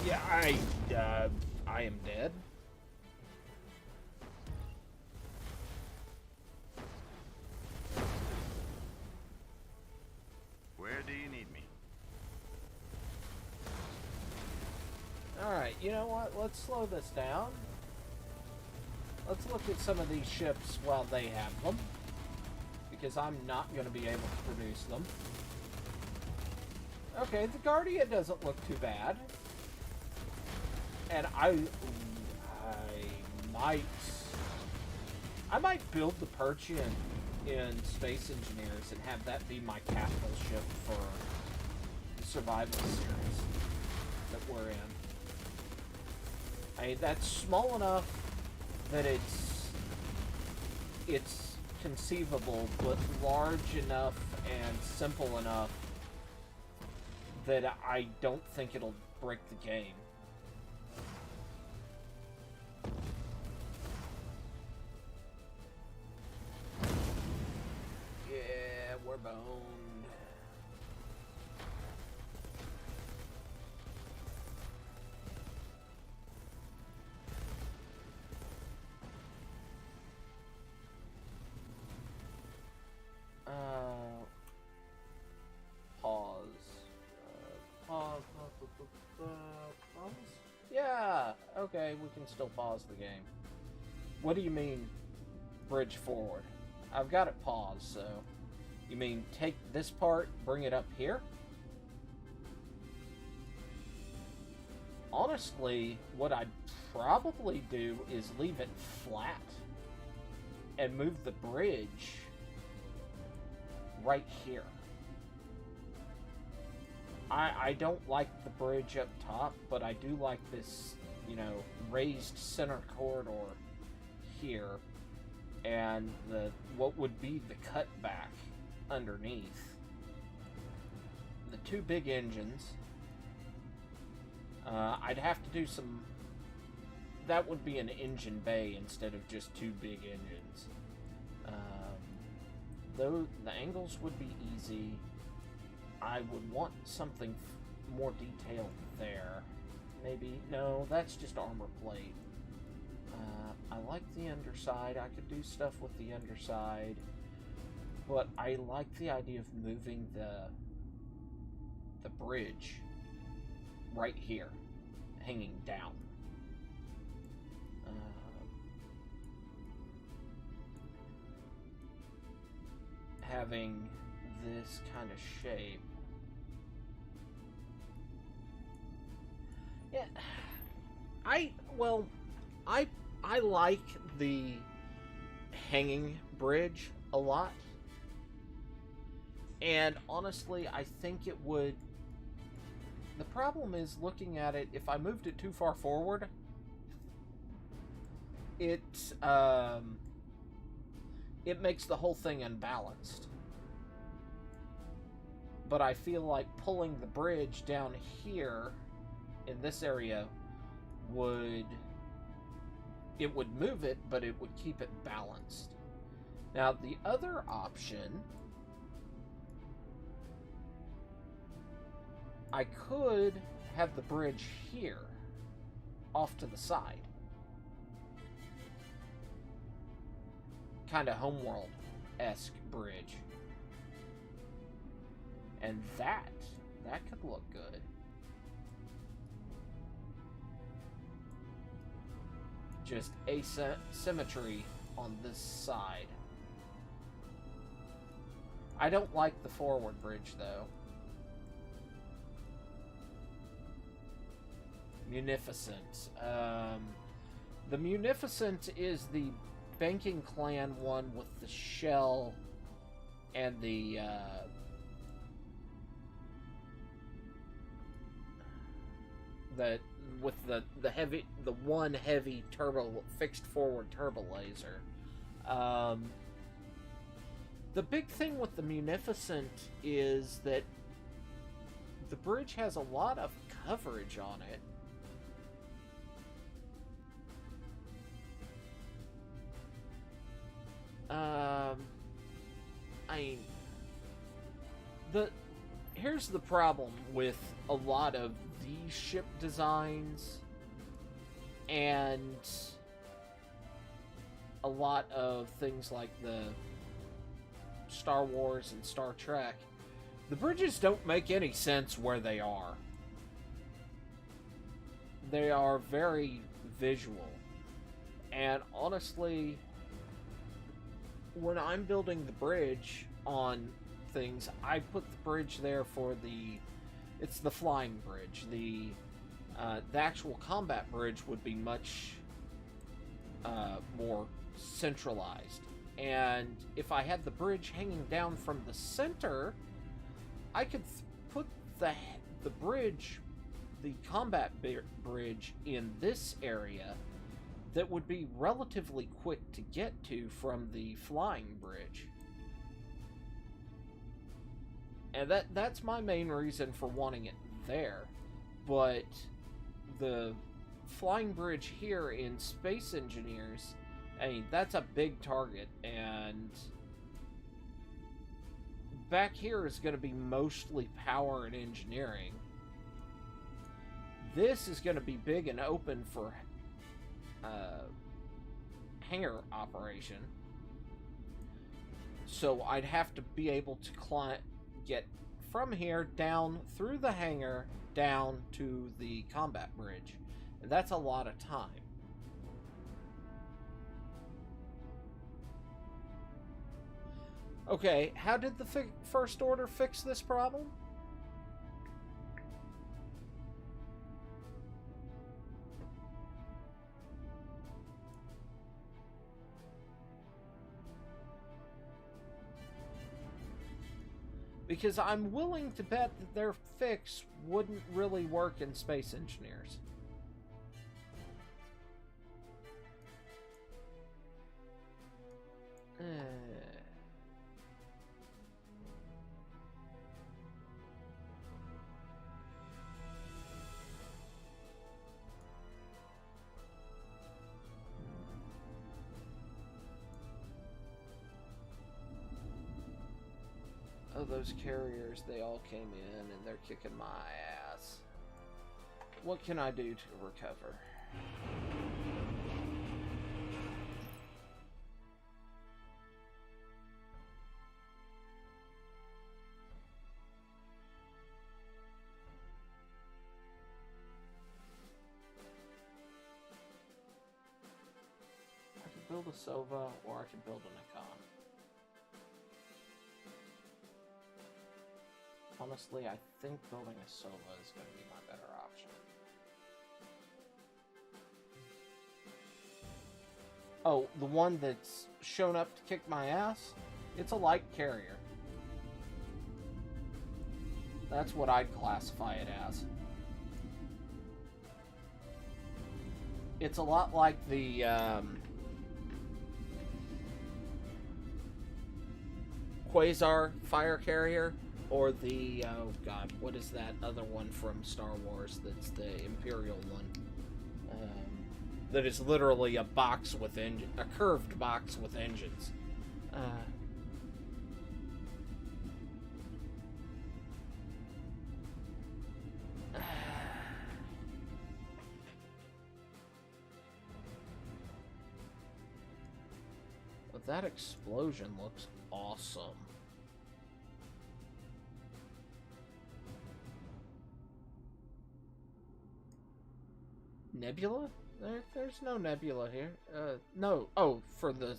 Yeah, I am dead. Where do you need me? Alright, you know what? Let's slow this down. Let's look at some of these ships while they have them, because I'm not going to be able to produce them. Okay, the Guardian doesn't look too bad. And I might build the Perch in Space Engineers and have that be my capital ship for the survival series that we're in. I mean, that's small enough that it's conceivable, but large enough and simple enough that I don't think it'll break the game. Yeah, we're boned. Pause. Pause. still pause the game. What do you mean, bridge forward? I've got it paused, so... You mean take this part, bring it up here? Honestly, what I'd probably do is leave it flat and move the bridge right here. I don't like the bridge up top, but I do like this, you know, raised center corridor here, and the what would be the cutback underneath. The two big engines. I'd have to do some... That would be an engine bay instead of just two big engines. Though the angles would be easy. I would want something more detailed there. Maybe... No, that's just armor plate. I like the underside. I could do stuff with the underside. But I like the idea of moving the bridge right here, hanging down. Having this kind of shape. Yeah, I like the hanging bridge a lot. And honestly, I think it would... The problem is, looking at it, if I moved it too far forward, it makes the whole thing unbalanced. But I feel like pulling the bridge down here in this area would move it, but it would keep it balanced. Now, the other option, I could have the bridge here, off to the side. Kind of Homeworld-esque bridge. And that could look good. Just asymmetry on this side. I don't like the forward bridge, though. Munificent. The Munificent is the Banking Clan one with the shell and the with the one heavy fixed forward turbo laser. The big thing with the Munificent is that the bridge has a lot of coverage on it. Here's the problem with a lot of these ship designs and a lot of things like the Star Wars and Star Trek. The bridges don't make any sense where they are. They are very visual. And honestly, when I'm building the bridge on things, I put the bridge there for it's the flying bridge. The actual combat bridge would be much more centralized. And if I had the bridge hanging down from the center, I could put the bridge, the combat bridge, in this area that would be relatively quick to get to from the flying bridge. And that's my main reason for wanting it there. But the flying bridge here in Space Engineers, I mean, that's a big target, and back here is going to be mostly power and engineering. This is going to be big and open for hangar operation. So I'd have to be able to get from here down through the hangar down to the combat bridge, and that's a lot of time. Okay, how did the First Order fix this problem? Because I'm willing to bet that their fix wouldn't really work in Space Engineers. Oh, those carriers, they all came in and they're kicking my ass. What can I do to recover? I can build a Sova or I can build an Icon. Honestly, I think building a Sova is going to be my better option. Oh, the one that's shown up to kick my ass? It's a light carrier. That's what I'd classify it as. It's a lot like the, Quasar fire carrier. Or the, oh god, what is that other one from Star Wars that's the Imperial one? That is literally a box with a curved box with engines. But that explosion looks awesome. Nebula? There's no Nebula here. No. Oh, for the...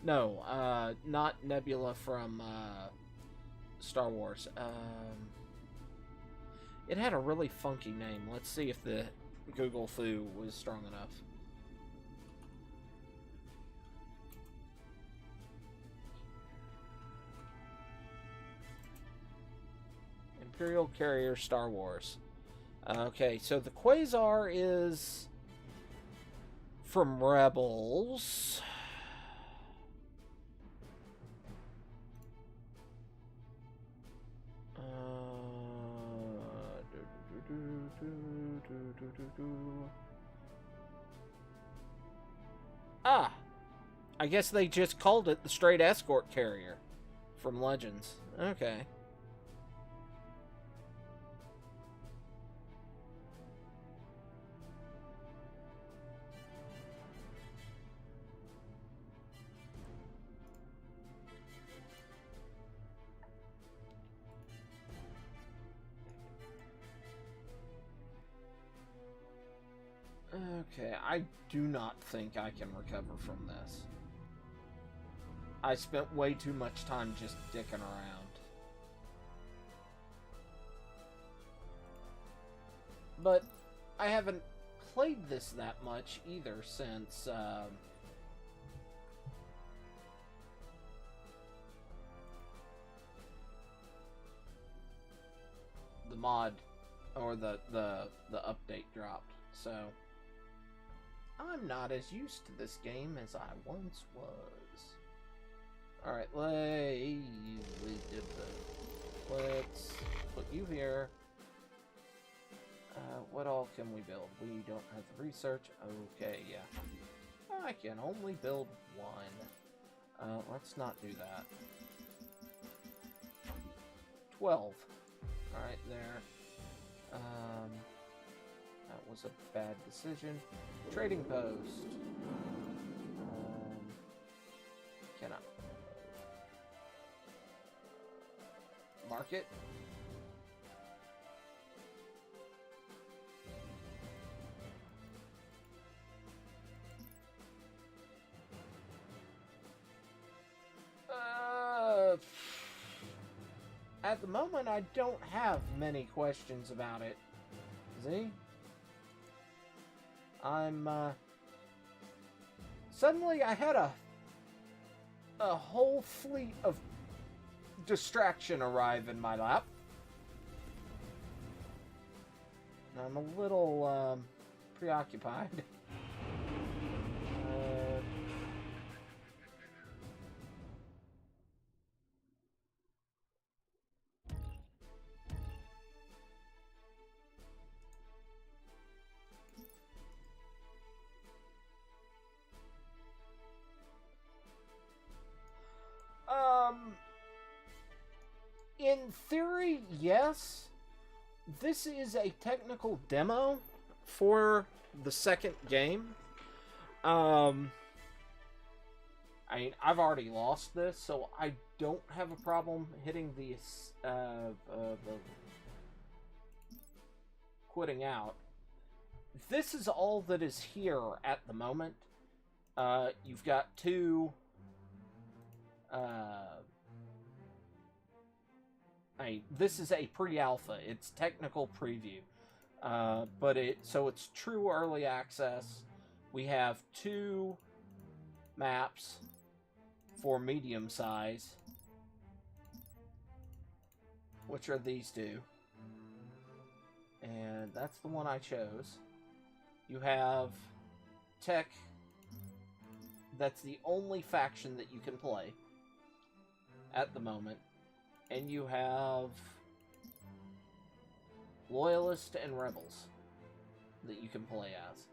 No, not Nebula from, Star Wars. It had a really funky name. Let's see if the Google Foo was strong enough. Imperial Carrier Star Wars. Okay, so the Quasar is from Rebels. Ah! I guess they just called it the straight escort carrier from Legends. Okay. Okay, I do not think I can recover from this. I spent way too much time just dicking around. But I haven't played this that much either since, the mod, or the update dropped, so... I'm not as used to this game as I once was. Alright, let's put you here. What all can we build? We don't have the research. Okay, yeah. I can only build one. Let's not do that. 12. Alright, there. That was a bad decision. Trading post. Can I... Market? at the moment, I don't have many questions about it. See? Suddenly I had a whole fleet of distraction arrive in my lap. I'm a little, preoccupied. In theory, yes. This is a technical demo for the second game. I mean, I've already lost this, so I don't have a problem hitting the quitting out. This is all that is here at the moment. You've got two. This is a pre-alpha. It's technical preview, but it's true early access. We have two maps for medium size, which are these two, and that's the one I chose. You have Tech. That's the only faction that you can play at the moment. And you have Loyalist and Rebels that you can play as.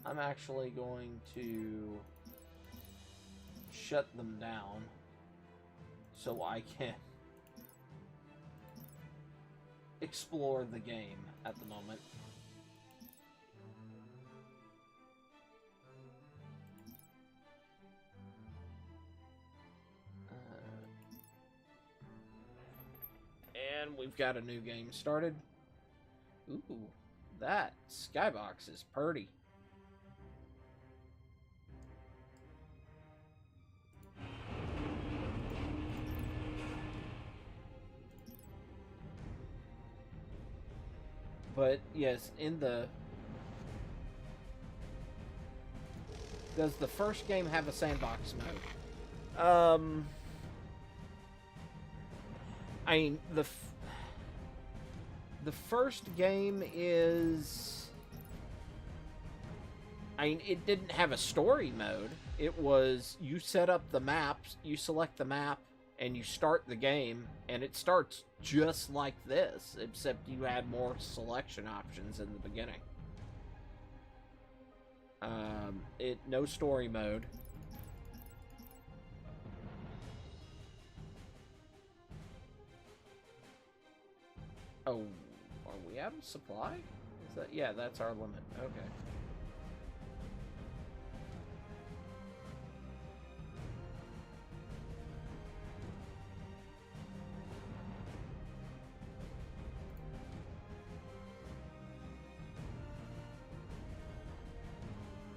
I'm actually going to shut them down so I can explore the game at the moment. And we've got a new game started. Ooh, that skybox is purty. But yes, does the first game have a sandbox mode? I mean, the first game is... I mean, it didn't have a story mode. It was, you set up the maps, you select the map, and you start the game, and it starts just like this, except you had more selection options in the beginning. No story mode. Oh, are we out of supply? Is that, yeah, that's our limit. Okay.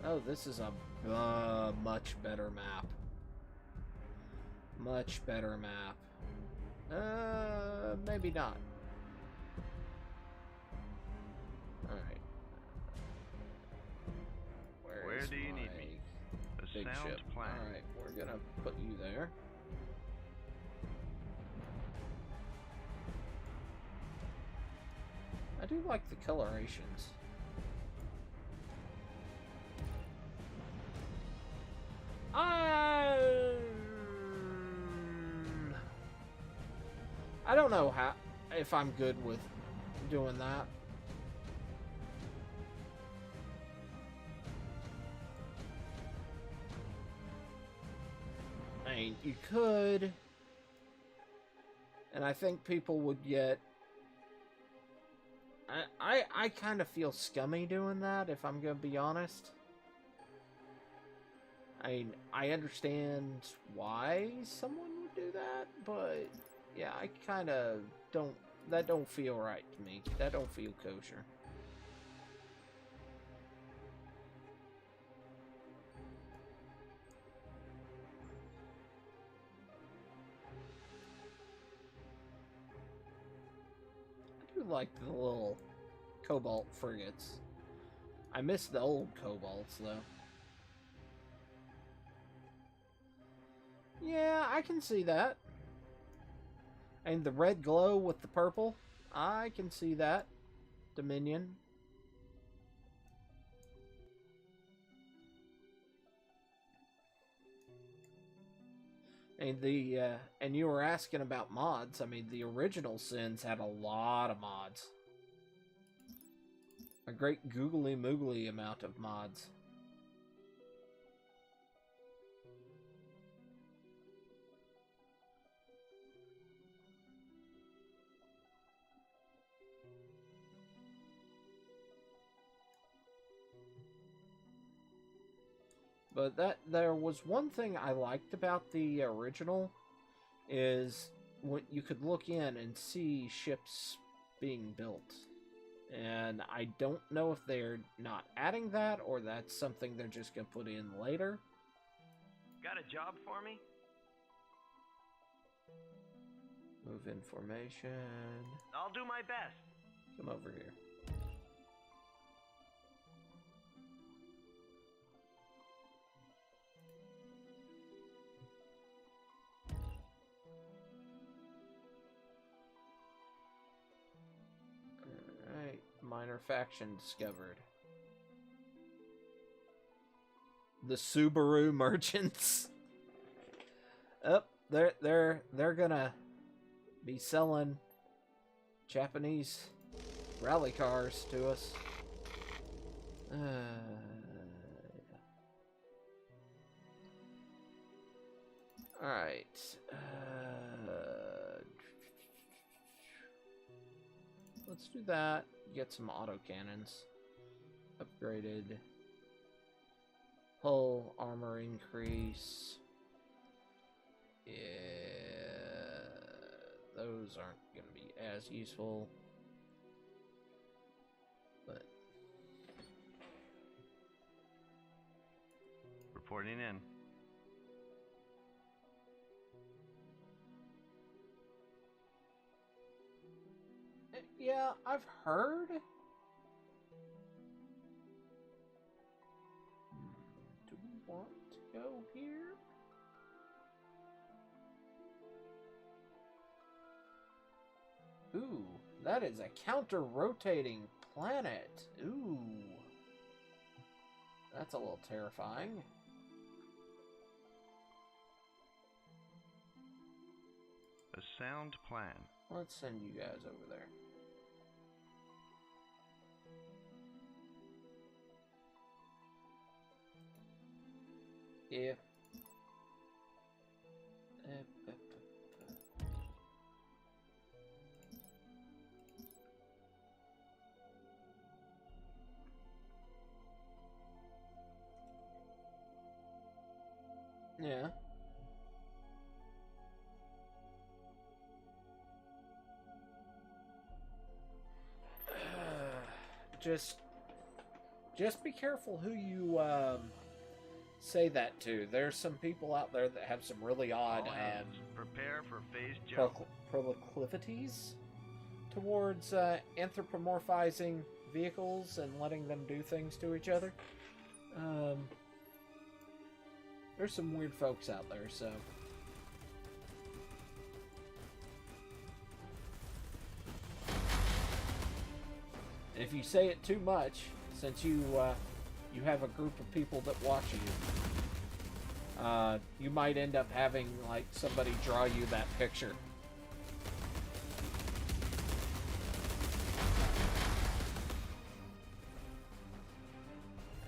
Oh, this is a much better map. Much better map. Maybe not. Alright. Where do you need me? The big sound ship? plan. Alright, we're gonna put you there. I do like the colorations. I don't know if I'm good with doing that. I mean, you could, and I think people would get... I kind of feel scummy doing that, if I'm gonna be honest. I mean, I understand why someone would do that, but yeah, I kind of don't... That don't feel right to me. That don't feel kosher. like the little Cobalt frigates. I miss the old Cobalts, though. Yeah, I can see that. And the red glow with the purple, I can see that. Dominion. And you were asking about mods. I mean, the original Sins had a lot of mods. A great googly moogly amount of mods. But there was one thing I liked about the original is when you could look in and see ships being built. And I don't know if they're not adding that or that's something they're just going to put in later. Got a job for me? Move information. I'll do my best. Come over here. Alright, minor faction discovered. The Subaru merchants. Up, they're gonna be selling Japanese rally cars to us. Alright. Let's do that. Get some autocannons. Upgraded. Hull armor increase. Yeah. Those aren't going to be as useful. But. Reporting in. Yeah, I've heard. Do we want to go here? Ooh, that is a counter-rotating planet. Ooh. That's a little terrifying. A sound plan. Let's send you guys over there. If yeah. Just be careful who you say that to. There's some people out there that have some really odd All hands, prepare for phase jump. proclivities towards anthropomorphizing vehicles and letting them do things to each other. There's some weird folks out there, so. If you say it too much, since you have a group of people that watch you, you might end up having like somebody draw you that picture.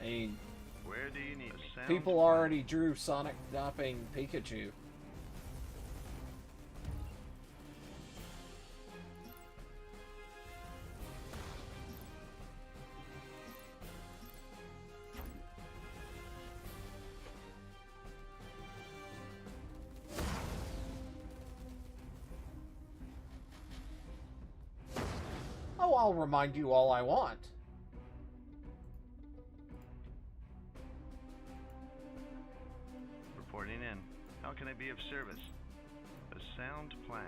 I mean, where do you need a sound people plan? already drew Sonic stopping Pikachu. Oh, I'll remind you all I want. Reporting in. How can I be of service? A sound plan.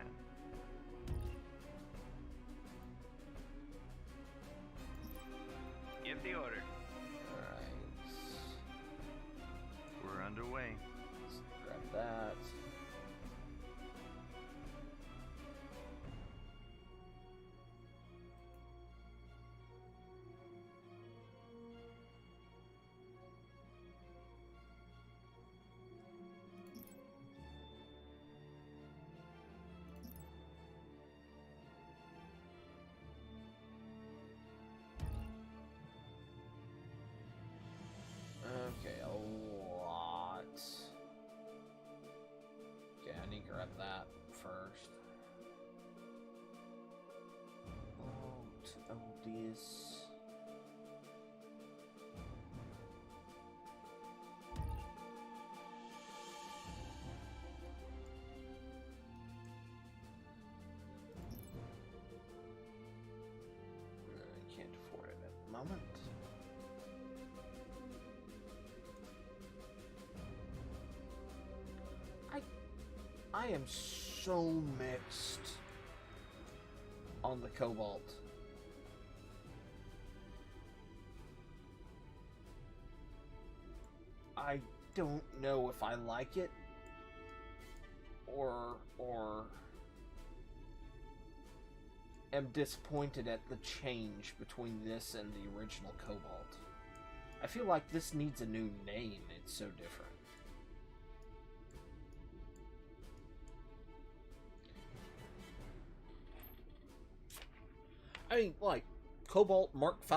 Give the order. Alright. We're underway. Let's grab that. Okay, a lot. Okay, I need to grab that first. This. I can't afford it at the moment. I am so mixed on the Cobalt. I don't know if I like it or am disappointed at the change between this and the original Cobalt. I feel like this needs a new name. It's so different. I mean, like, Cobalt Mark V,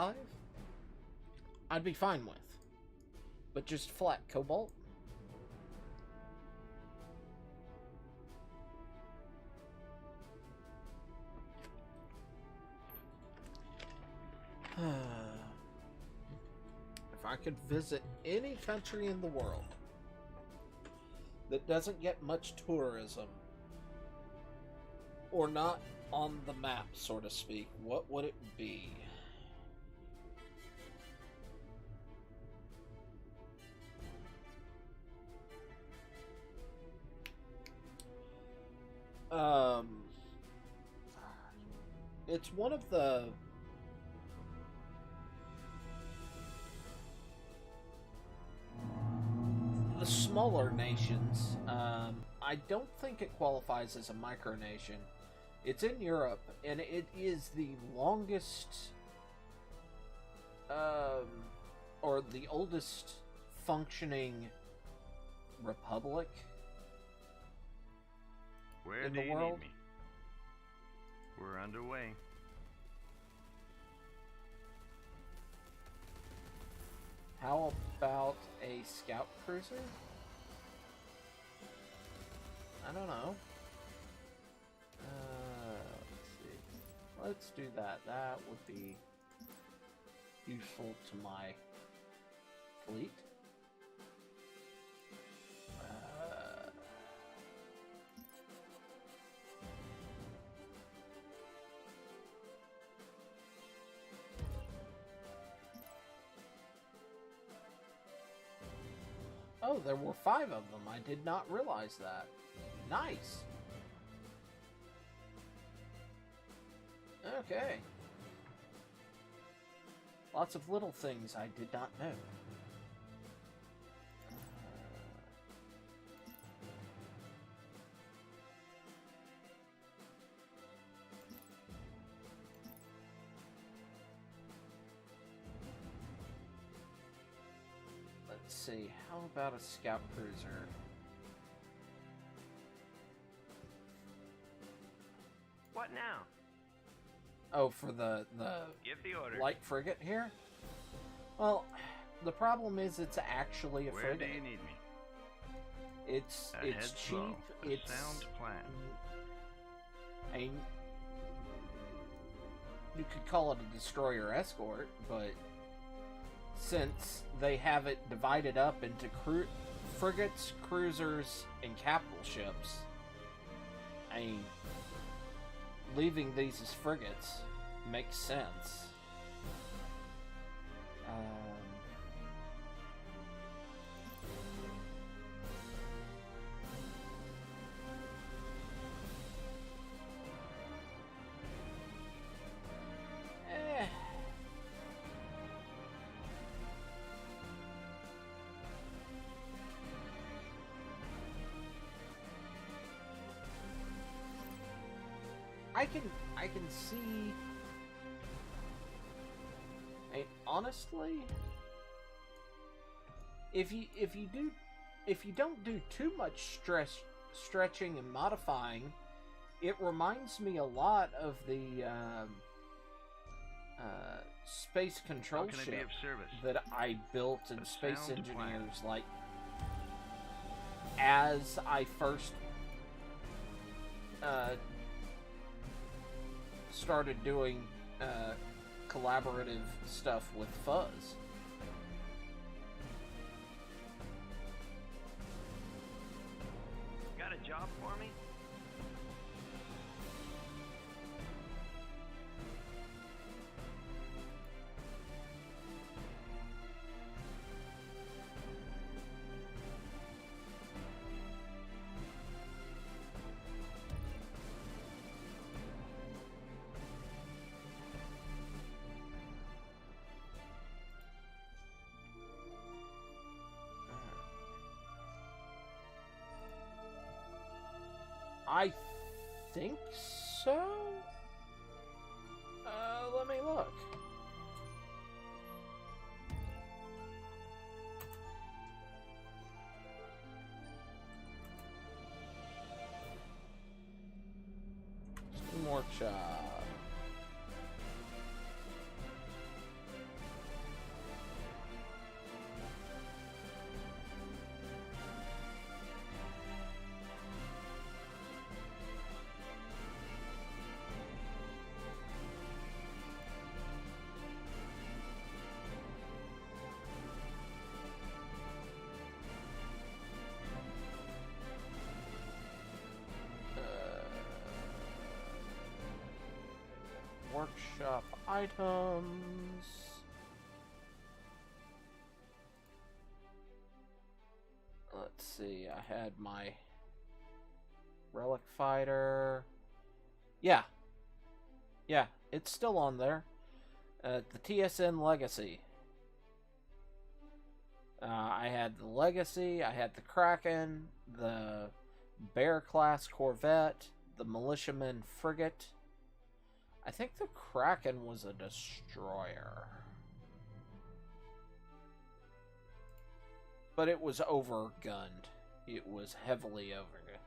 I'd be fine with. But just flat Cobalt? If I could visit any country in the world that doesn't get much tourism, or not on the map, so to speak, what would it be? It's one of the smaller nations. I don't think it qualifies as a micronation. It's in Europe, and it is the longest, or the oldest functioning republic Where in do the you world. need me? We're underway. How about a scout cruiser? I don't know. Let's see. Let's do that. That would be useful to my fleet. Oh, there were 5 of them. I did not realize that. Nice. Okay. Lots of little things I did not know. Let's see. How about a scout cruiser? What now? Oh, for the Give the order. light frigate here? Well, the problem is it's actually a Where frigate. do you need me? It's Ahead cheap. slow. A It's sound plan. I mean, you could call it a destroyer escort, but since they have it divided up into frigates, cruisers, and capital ships, I mean, leaving these as frigates makes sense. I can see. Honestly, if you don't do too much stretching and modifying, it reminds me a lot of the space control How can I be ship of service? that I built in A Space sound Engineers. plan. Like, as I first started doing collaborative stuff with Fuzz. Got a job for me? I think so? Let me look. Steam Workshop. Workshop items. Let's see, I had my Relic Fighter. Yeah. Yeah, it's still on there. The TSN Legacy. I had the Legacy, I had the Kraken, the Bear-class Corvette, the Militiaman Frigate. I think the Kraken was a destroyer. But it was overgunned. It was heavily overgunned.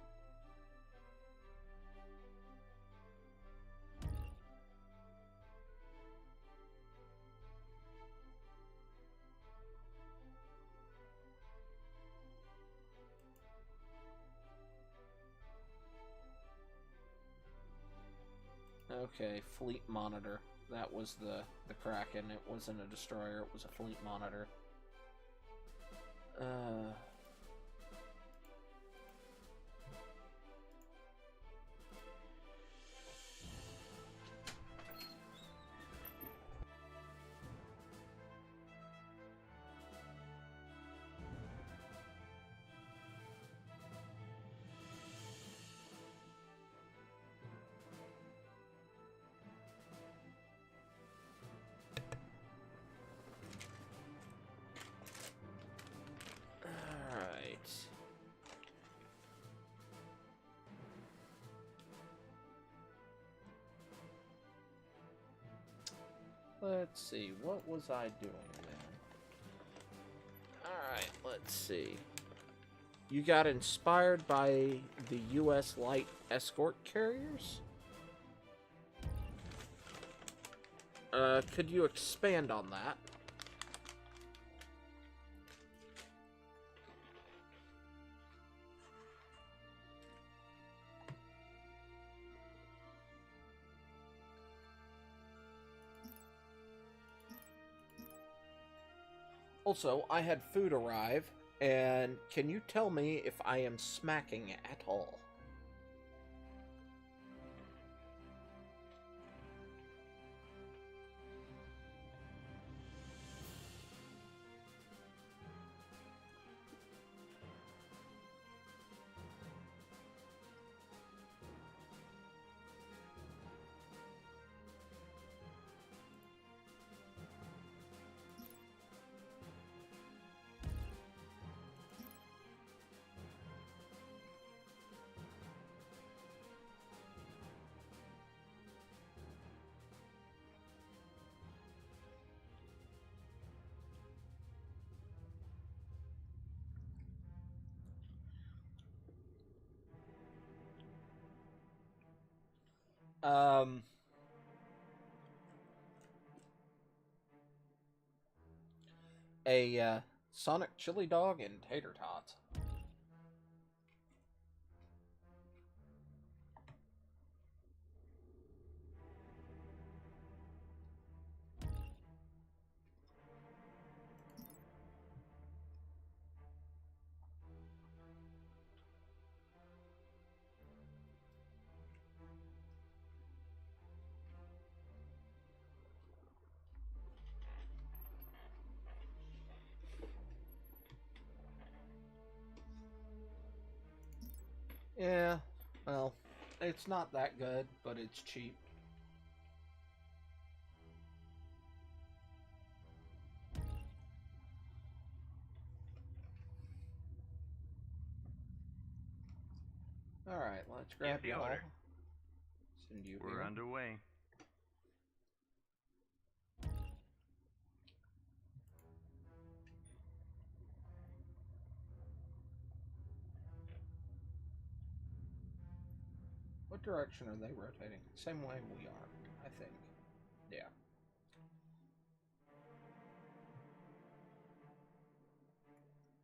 Okay, fleet monitor. That was the Kraken. It wasn't a destroyer, it was a fleet monitor. Let's see, what was I doing then? Alright, let's see. You got inspired by the U.S. light escort carriers? Could you expand on that? Also, I had food arrive, and can you tell me if I am smacking at all? Um, a Sonic chili dog and tater tots. Yeah, well, it's not that good, but it's cheap. Alright, let's grab the y'all. order. Send you We're here. underway. What direction are they rotating? Same way we are, I think. Yeah.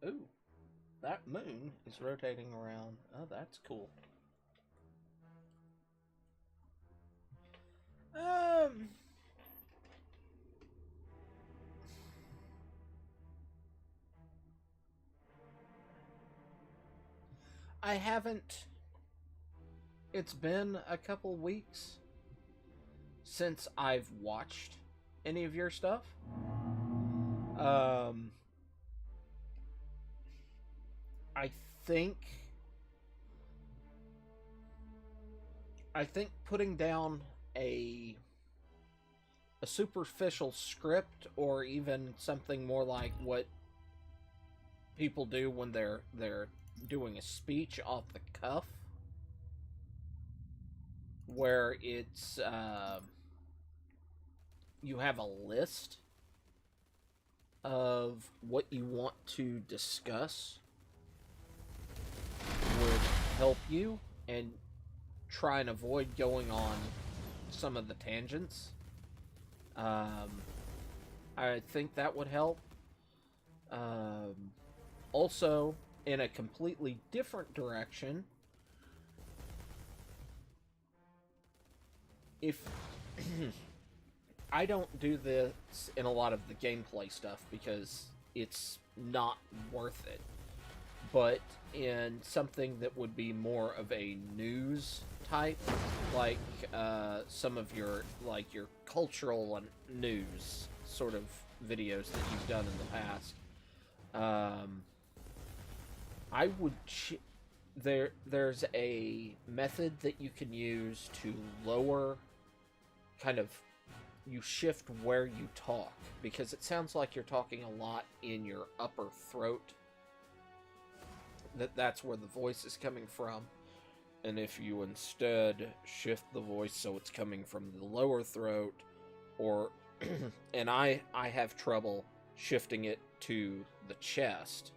Ooh, that moon is rotating around. Oh, that's cool. Um, I haven't. It's been a couple weeks since I've watched any of your stuff. Um, I think. I think putting down a superficial script, or even something more like what people do when they're doing a speech off the cuff, where it's you have a list of what you want to discuss, would help you, and try and avoid going on some of the tangents. I think that would help. Also, in a completely different direction, if I don't do this in a lot of the gameplay stuff because it's not worth it, but in something that would be more of a news type, like some of your cultural and news sort of videos that you've done in the past, I would there's a method that you can use to lower, kind of, you shift where you talk, because it sounds like you're talking a lot in your upper throat, that's where the voice is coming from. And if you instead shift the voice so it's coming from the lower throat, or and I have trouble shifting it to the chest,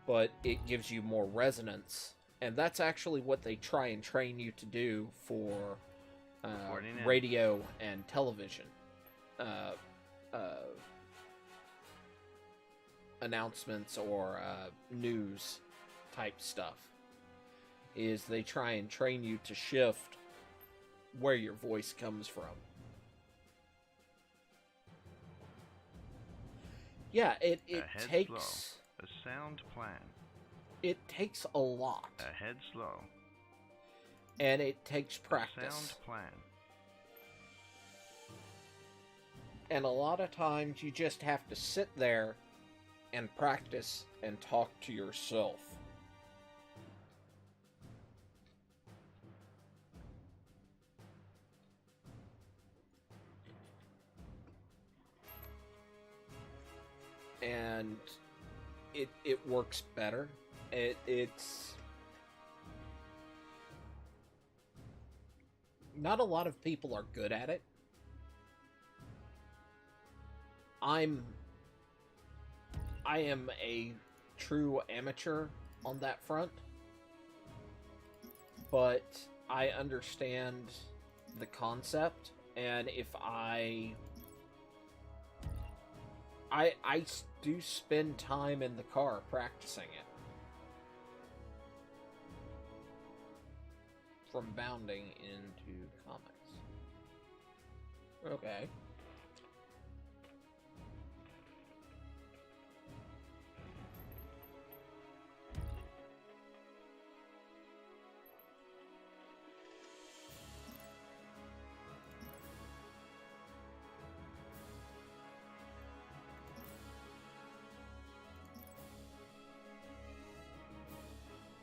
but it gives you more resonance, and that's actually what they try and train you to do for radio and television announcements, or news type stuff, is they try and train you to shift where your voice comes from. Yeah, it takes slow. A sound plan. It takes a lot. Ahead slow. And it takes practice. A sound plan. And a lot of times you just have to sit there and practice and talk to yourself. And it works better. It's not a lot of people are good at it. I am a true amateur on that front, but I understand the concept, and if I do spend time in the car practicing it. From bounding into comics. Okay.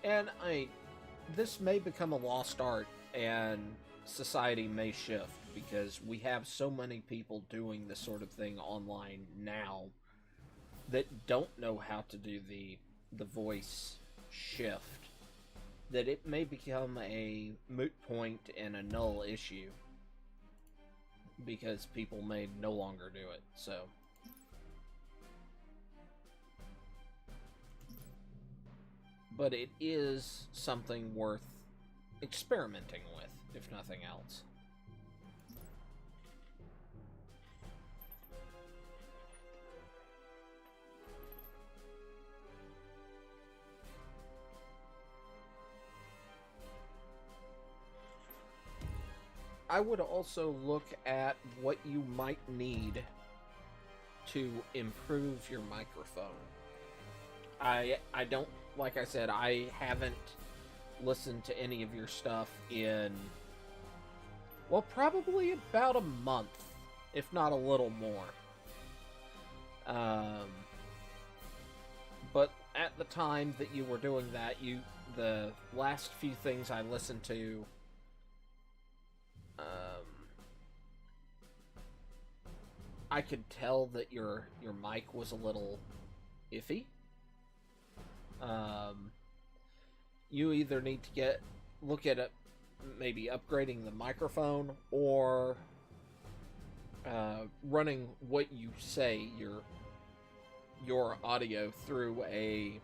And this may become a lost art, and society may shift, because we have so many people doing this sort of thing online now that don't know how to do the voice shift, that it may become a moot point and a null issue, because people may no longer do it, so... But it is something worth experimenting with, if nothing else. I would also look at what you might need to improve your microphone. I don't, like I said, I haven't listened to any of your stuff in, well, probably about a month, if not a little more. But at the time that you were doing that, the last few things I listened to, I could tell that your mic was a little iffy. You either need to look at it, maybe upgrading the microphone, or running what you say, your audio, through a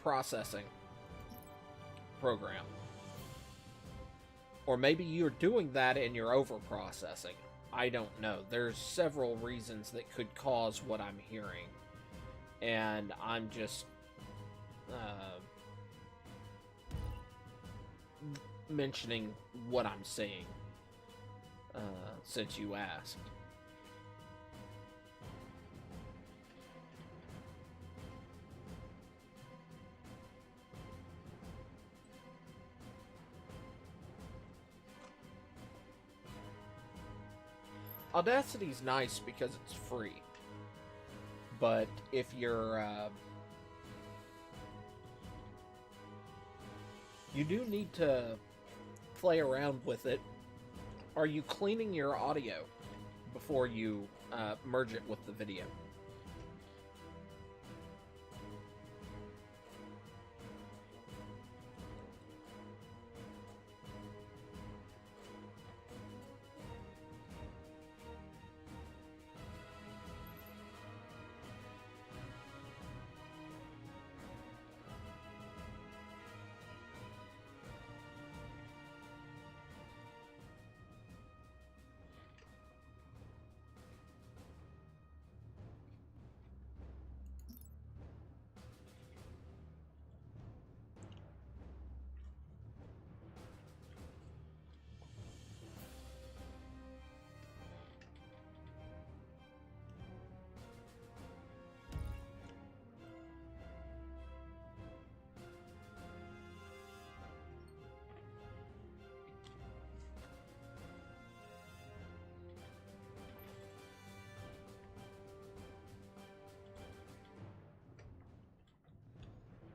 processing program. Or maybe you're doing that and you're over-processing. I don't know. There's several reasons that could cause what I'm hearing. And I'm just mentioning what I'm seeing, since you asked. Audacity's nice because it's free. But if you're, you do need to play around with it. Are you cleaning your audio before you merge it with the video?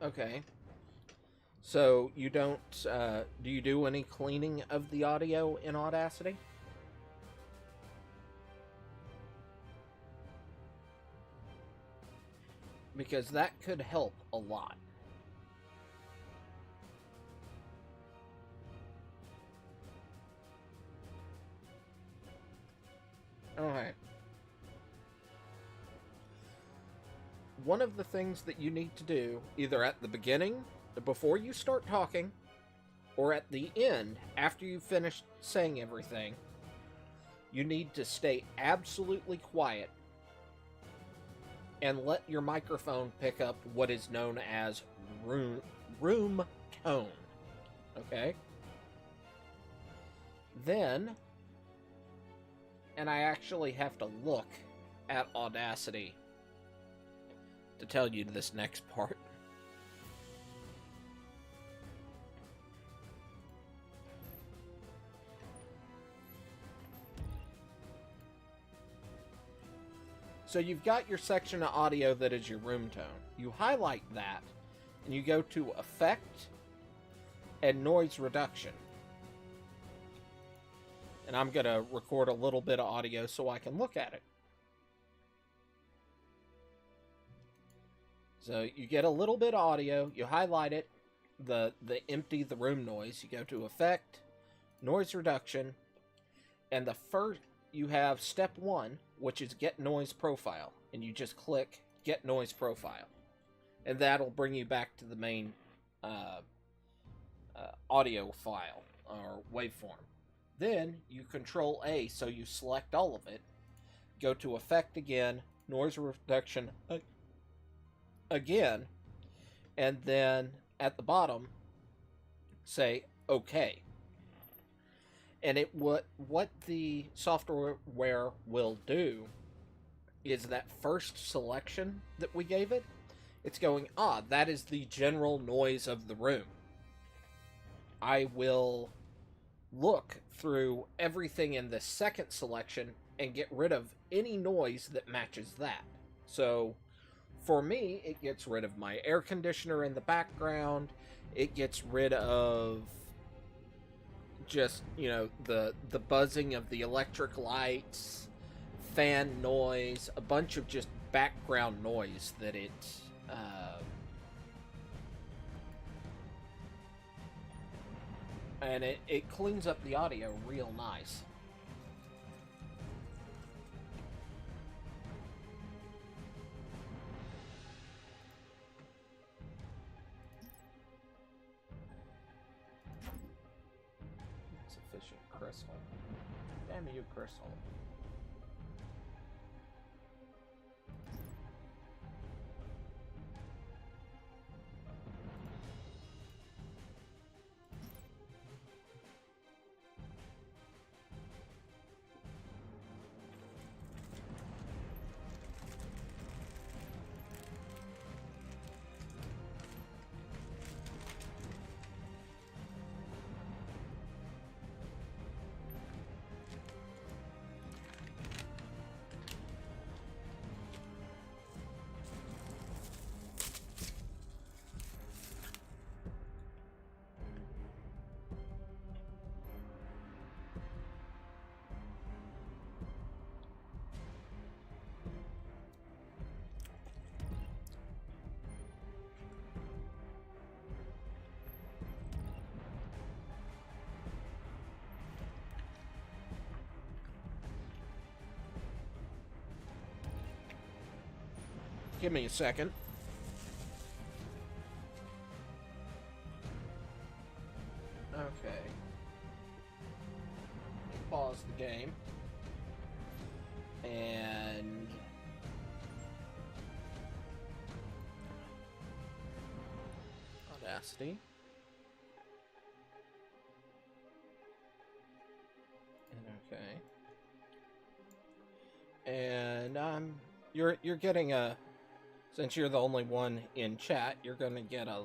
Okay. So you don't, do you do any cleaning of the audio in Audacity? Because that could help a lot. Okay. One of the things that you need to do, either at the beginning, before you start talking, or at the end, after you've finished saying everything, you need to stay absolutely quiet and let your microphone pick up what is known as room tone. Okay? Then, and I actually have to look at Audacity to tell you this next part. So you've got your section of audio that is your room tone. You highlight that, and you go to Effect and Noise Reduction. And I'm going to record a little bit of audio so I can look at it. So you get a little bit of audio, you highlight it, the room noise, you go to Effect, Noise Reduction, and the first, you have step 1, which is Get Noise Profile, and you just click Get Noise Profile. And that'll bring you back to the main audio file, or waveform. Then you Control A, so you select all of it, go to Effect again, Noise Reduction again, and then at the bottom, say OK. And what the software will do is that first selection that we gave it, it's going, that is the general noise of the room. I will look through everything in the second selection and get rid of any noise that matches that. So for me, it gets rid of my air conditioner in the background. It gets rid of just, the buzzing of the electric lights, fan noise, a bunch of just background noise that it and it cleans up the audio real nice. Sufficient crystal. Damn you, crystal. Give me a second. Okay. Pause the game. And Audacity. And okay. And you're getting a, since you're the only one in chat, you're gonna get a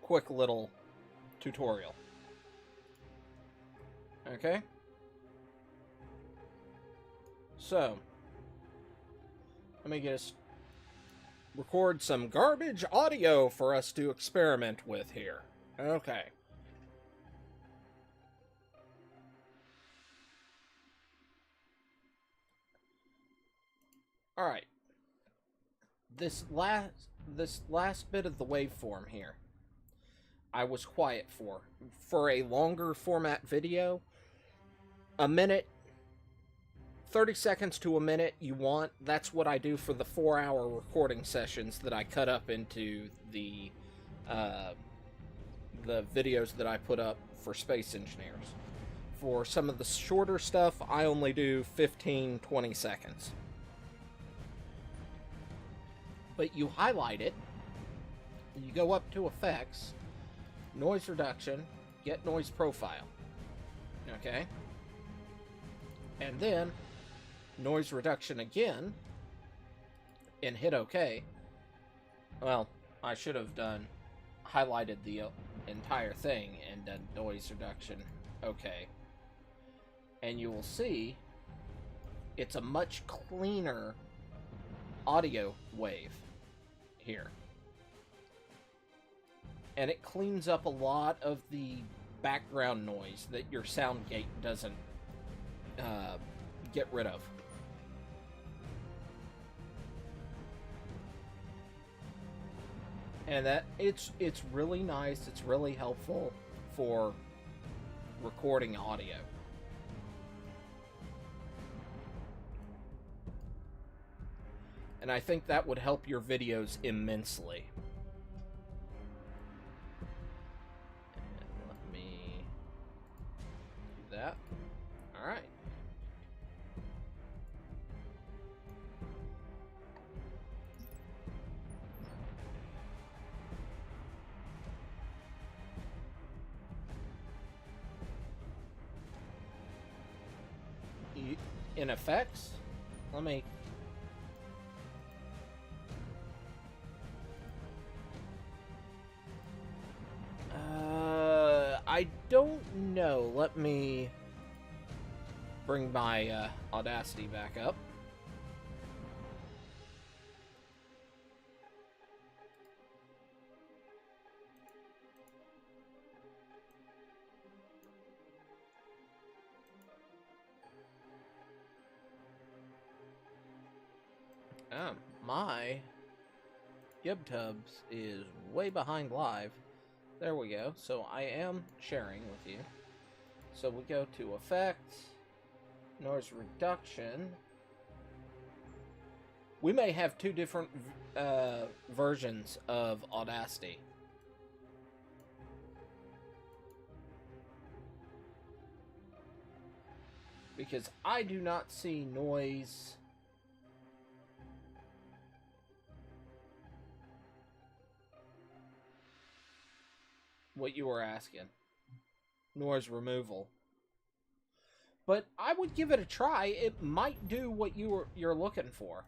quick little tutorial. Okay? So, let me just record some garbage audio for us to experiment with here. Okay. Alright. This last bit of the waveform here. I was quiet for. For a longer format video, a minute, 30 seconds to a minute you want. That's what I do for the 4-hour recording sessions that I cut up into the videos that I put up for Space Engineers. For some of the shorter stuff, I only do 15, 20 seconds. But you highlight it, you go up to Effects, Noise Reduction, Get Noise Profile. Okay? And then, Noise Reduction again, and hit OK. Well, I should have highlighted the entire thing and done Noise Reduction OK. And you will see it's a much cleaner audio wave here. And it cleans up a lot of the background noise that your sound gate doesn't get rid of. And that it's really nice, it's really helpful for recording audio. And I think that would help your videos immensely. And let me do that. Alright. In Effects, let me... I don't know. Let me bring my Audacity back up. My GibTubs is way behind live. There we go. So I am sharing with you. So we go to Effects, Noise Reduction. We may have two different versions of Audacity. Because I do not see noise... what you were asking. Noise removal. But I would give it a try. It might do what you're looking for.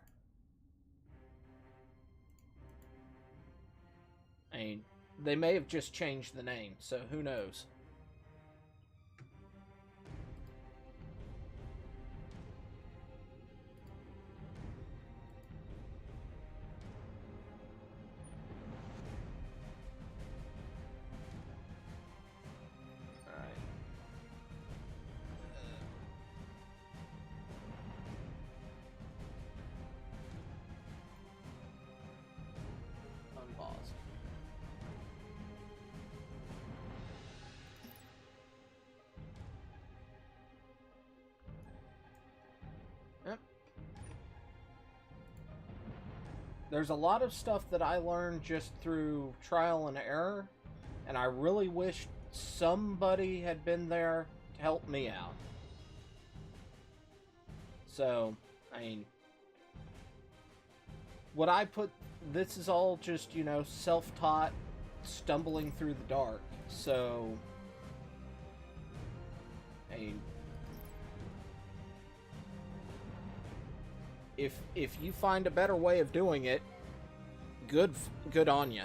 I mean, they may have just changed the name, so who knows? There's a lot of stuff that I learned just through trial and error, and I really wish somebody had been there to help me out. So, I mean, what I put, this is all just, you know, self-taught, stumbling through the dark. So, I mean, if you find a better way of doing it, good on ya.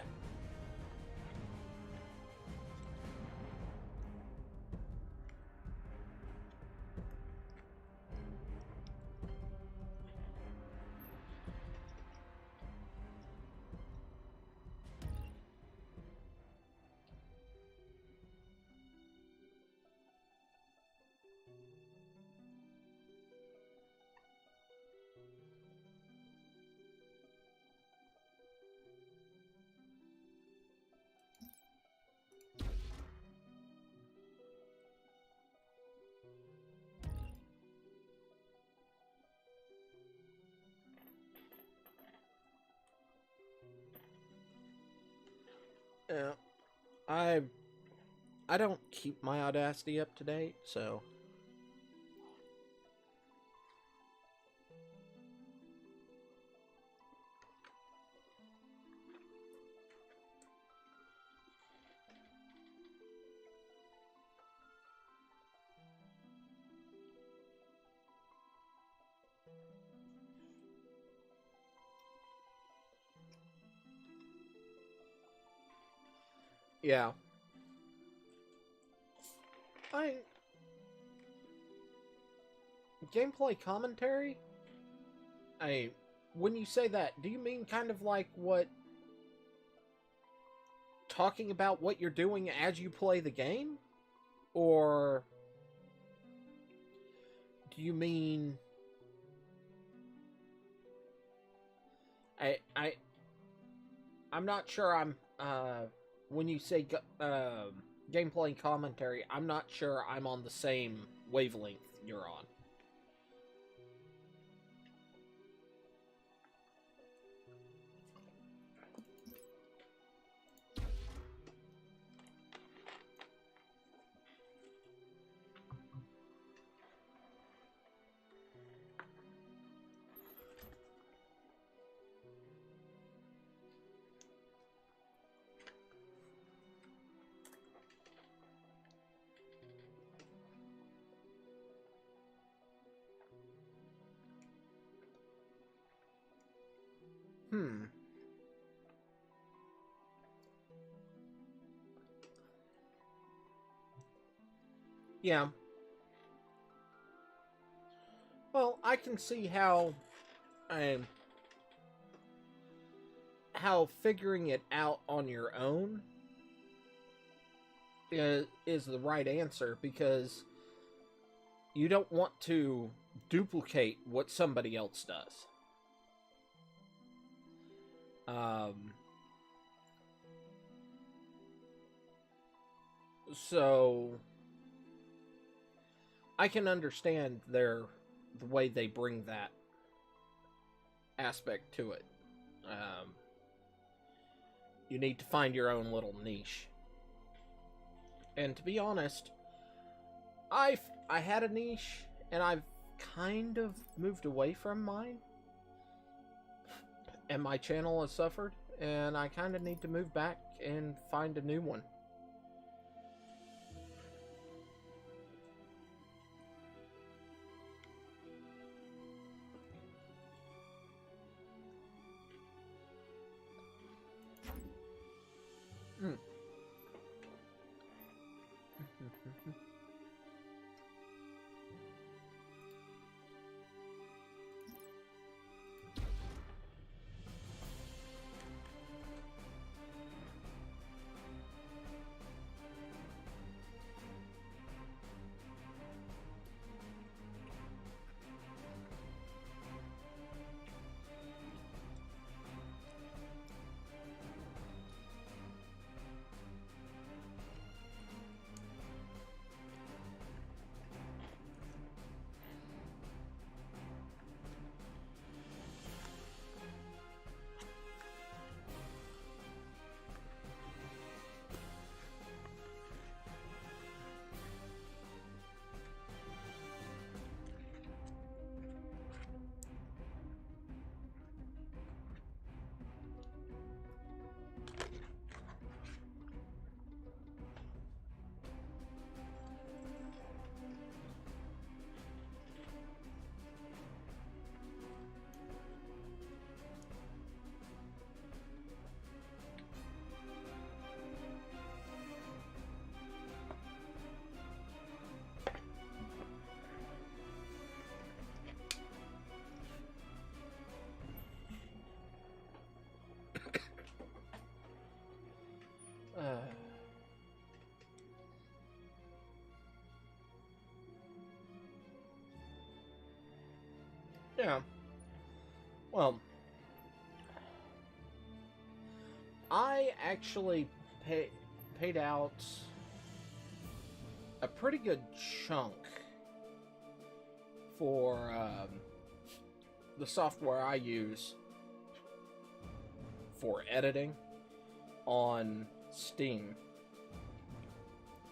Yeah, I I don't keep my Audacity up to date, so yeah. I gameplay commentary? I when you say that, do you mean kind of like what talking about what you're doing as you play the game? Or do you mean I I I'm not sure I'm when you say gameplay commentary, I'm not sure I'm on the same wavelength you're on. Hmm. Yeah. Well, I can see um how figuring it out on your own is the right answer, because you don't want to duplicate what somebody else does. Um, so I can understand the way they bring that aspect to it. Um, you need to find your own little niche. And to be honest, I had a niche and I've kind of moved away from mine. And my channel has suffered, and I kind of need to move back and find a new one. Mm. uh, yeah. Well, I actually paid out a pretty good chunk for the software I use for editing on Steam,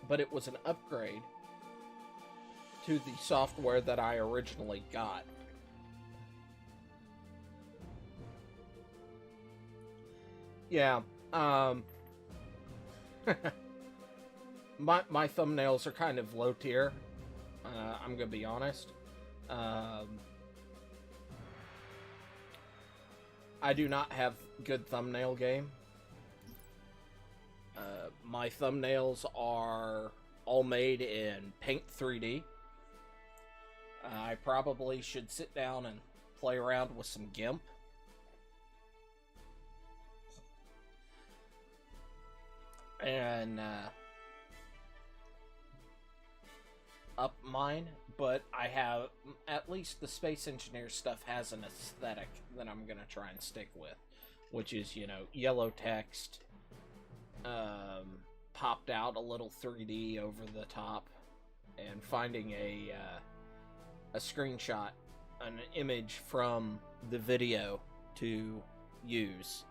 but it was an upgrade to the software that I originally got. Yeah, my thumbnails are kind of low tier. I'm gonna be honest. I do not have good thumbnail game. My thumbnails are all made in Paint 3D. I probably should sit down and play around with some GIMP. And up mine, but I have, at least the Space Engineer stuff has an aesthetic that I'm gonna try and stick with, which is, you know, yellow text, popped out a little 3D over the top, and finding a screenshot, an image from the video to use.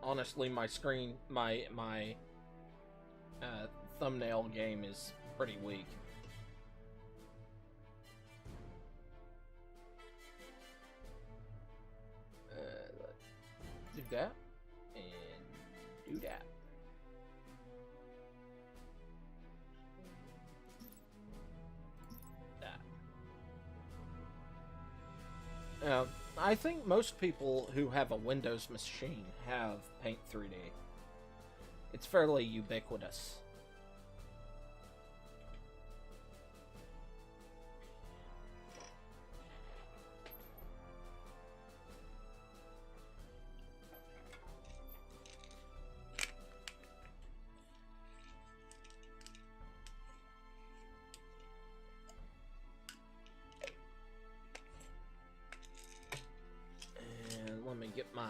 Honestly, my thumbnail game is pretty weak. Let's do that and do that. I think most people who have a Windows machine have Paint 3D. It's fairly ubiquitous. Let me get my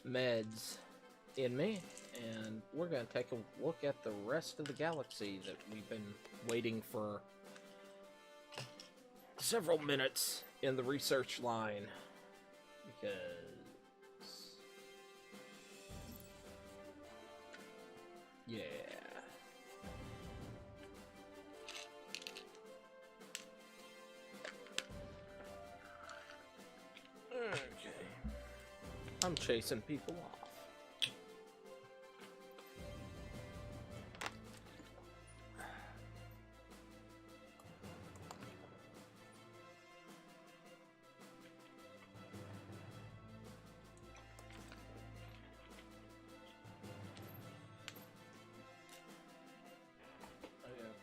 meds in me, and we're going to take a look at the rest of the galaxy that we've been waiting for several minutes in the research line, because yeah. I'm chasing people off.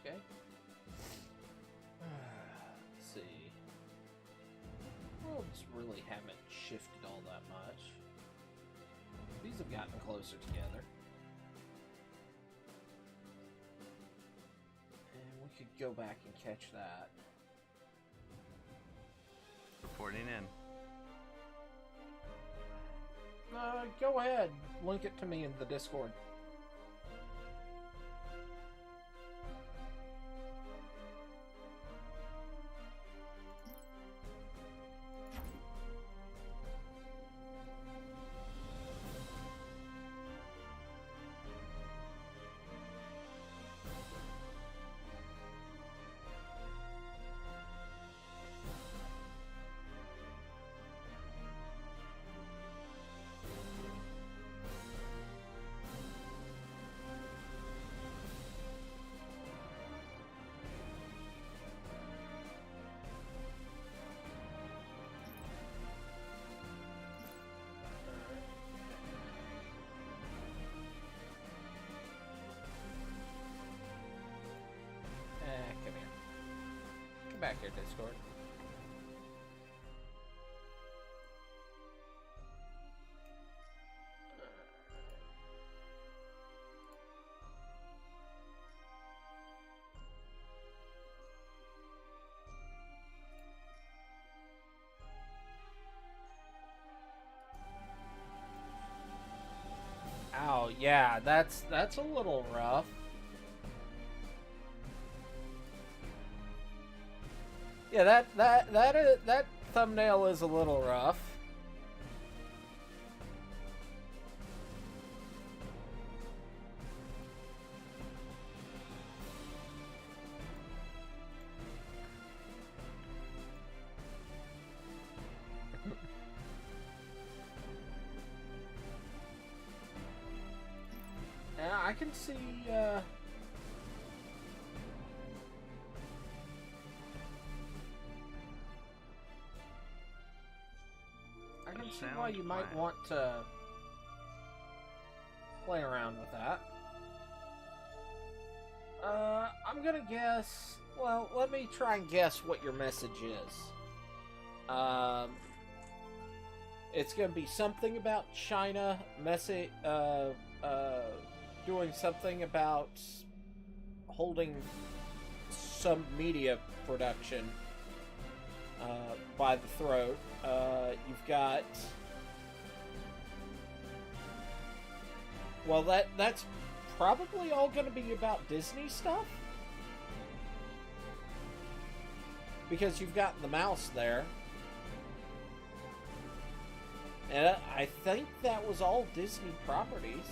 Okay. Let's see. Worlds really haven't shifted all that much. These have gotten closer together. And we could go back and catch that. Reporting in. Go ahead. Link it to me in the Discord. Come here. Come back here, Discord. Ow, yeah, that's a little rough. Yeah, that thumbnail is a little rough. Yeah, I can see, I can see why you might want to play around with that. I'm gonna guess... Well, let me try and guess what your message is. It's gonna be something about China, doing something about holding some media production by the throat. You've got... Well, that's probably all going to be about Disney stuff. Because you've got the mouse there. And I think that was all Disney properties.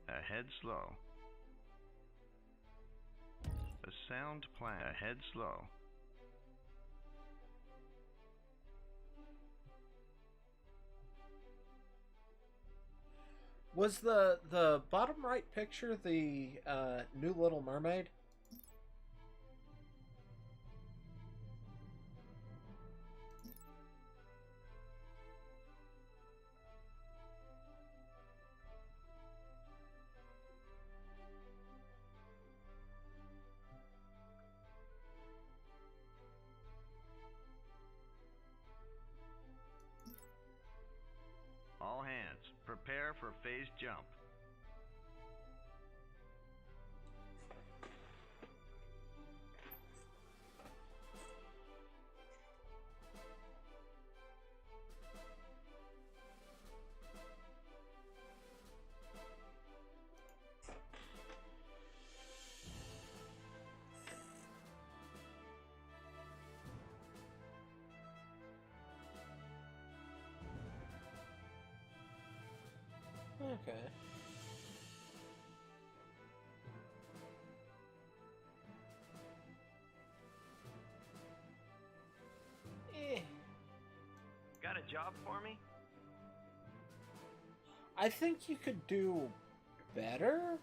Ahead slow. A sound plan. Ahead slow. Was the bottom right picture the new Little Mermaid? All hands, prepare for phase jump. Okay. Got a job for me? I think you could do better.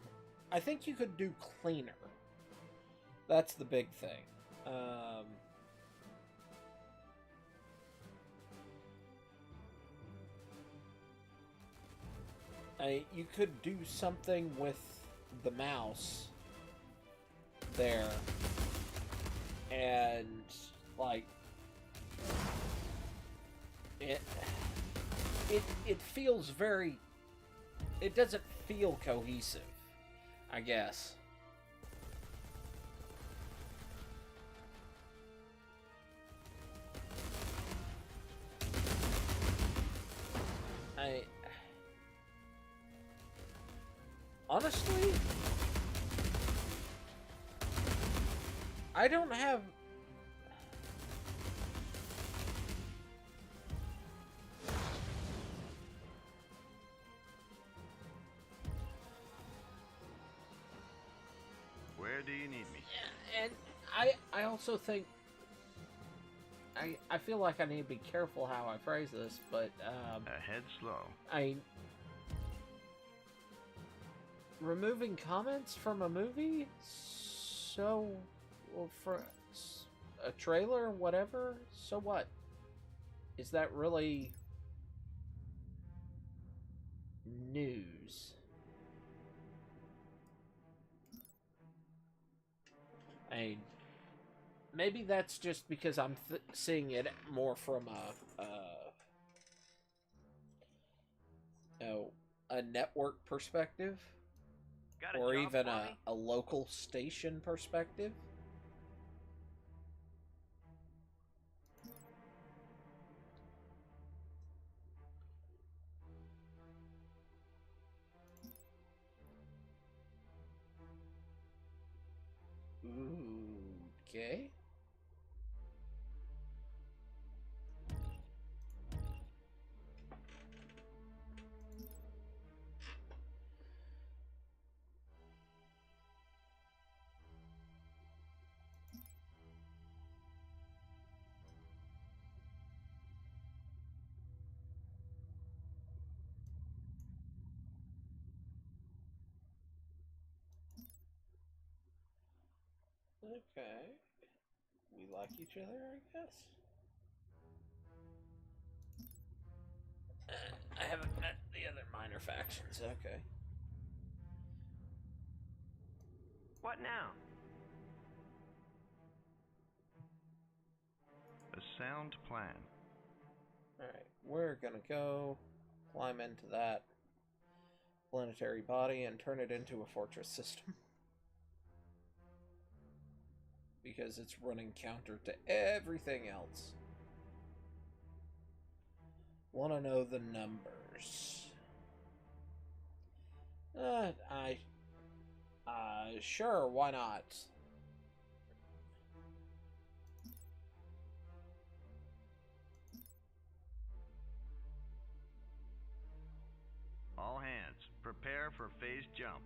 I think you could do cleaner. That's the big thing. You could do something with the mouse there, and like it feels very. It doesn't feel cohesive, I guess. Honestly, I don't have... Where do you need me? And I also think... I feel like I need to be careful how I phrase this, but... Ahead slow. Removing comments from a movie? So... Well, for a trailer, whatever? So what? Is that really... news? Maybe that's just because I'm seeing it more from a network perspective, or even a local station perspective. Okay. Okay. We like each other, I guess. I haven't met the other minor factions. Okay. What now? A sound plan. Alright, we're gonna go climb into that planetary body and turn it into a fortress system. Because it's running counter to everything else. Want to know the numbers? Sure, why not? All hands, prepare for phase jump.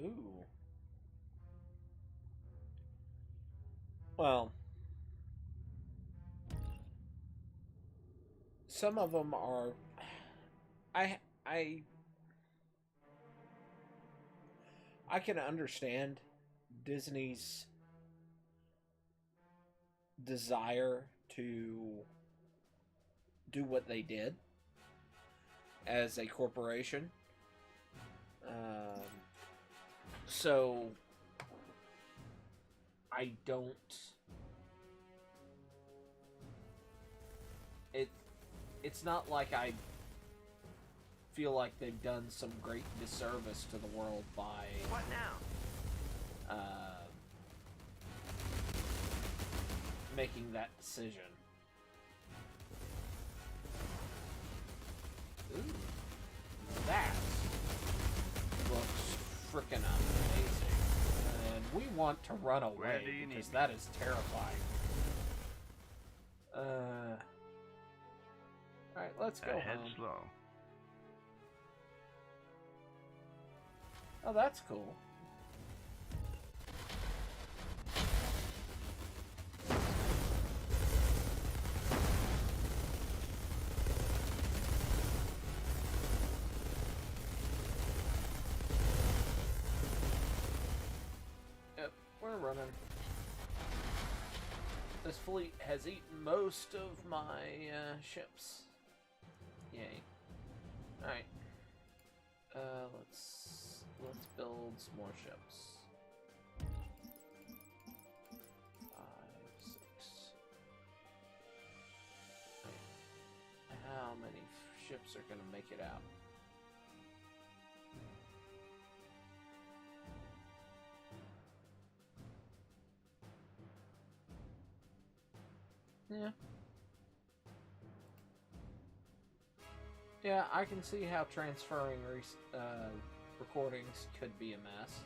Ooh. Well, some of them are. I can understand Disney's desire to do what they did as a corporation. So I don't. It's not like I feel like they've done some great disservice to the world by What now? making that decision. Ooh, that looks frickin' amazing, and we want to run away because that is terrifying. Alright, let's go Head home. slow. Oh, that's cool. Yep, we're running. This fleet has eaten most of my ships. Yay. Alright. Let's build some more ships. 5, 6. Right. How many ships are gonna make it out? Yeah. Yeah, I can see how transferring recordings could be a mess.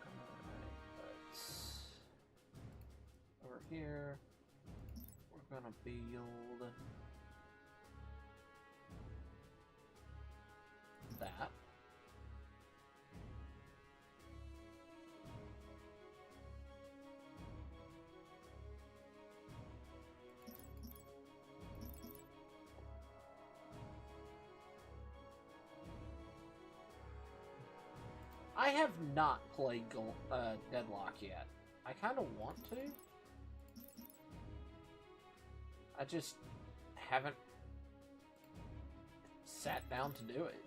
Alright, but over here, we're gonna build that. I have not played Deadlock yet. I kind of want to. I just haven't sat down to do it.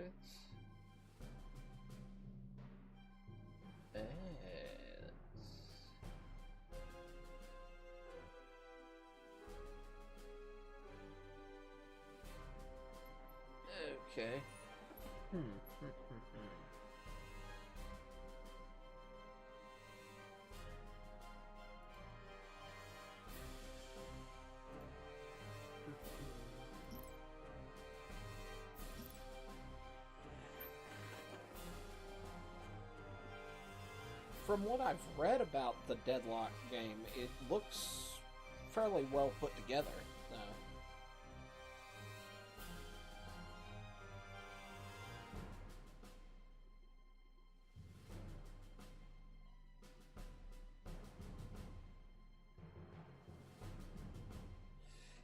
Beds. Okay. From what I've read about the Deadlock game, it looks fairly well put together.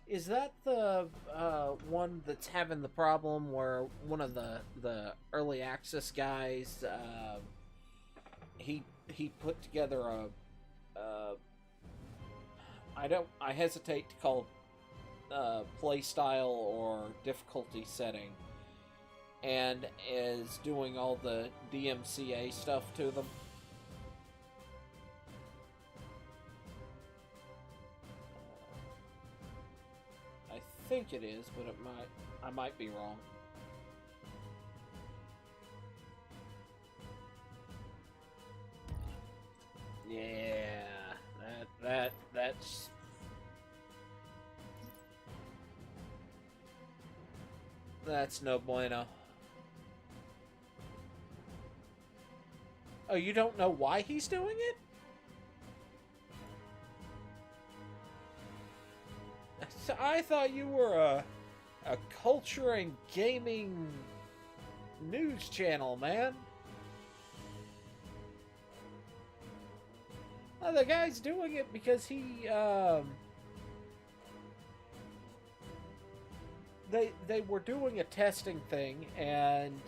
Is that the one that's having the problem where one of the early access guys he put together I hesitate to call play style or difficulty setting, and is doing all the DMCA stuff to them? I think it is, but I might be wrong. Yeah, that's no bueno. Oh, you don't know why he's doing it? I thought you were a culture and gaming news channel, man. The guy's doing it because he, they were doing a testing thing, and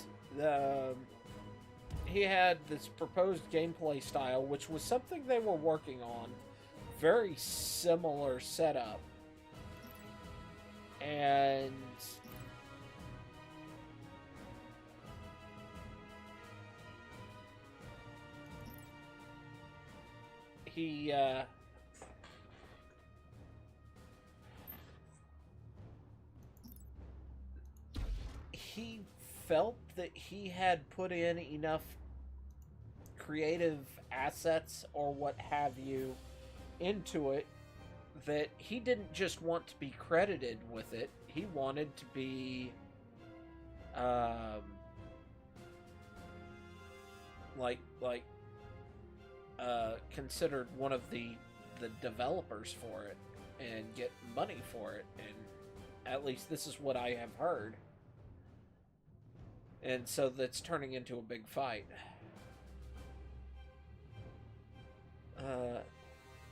he had this proposed gameplay style, which was something they were working on, very similar setup, and he felt that he had put in enough creative assets or what have you into it that he didn't just want to be credited with it. He wanted to be considered one of the developers for it and get money for it, and at least this is what I have heard. And so that's turning into a big fight.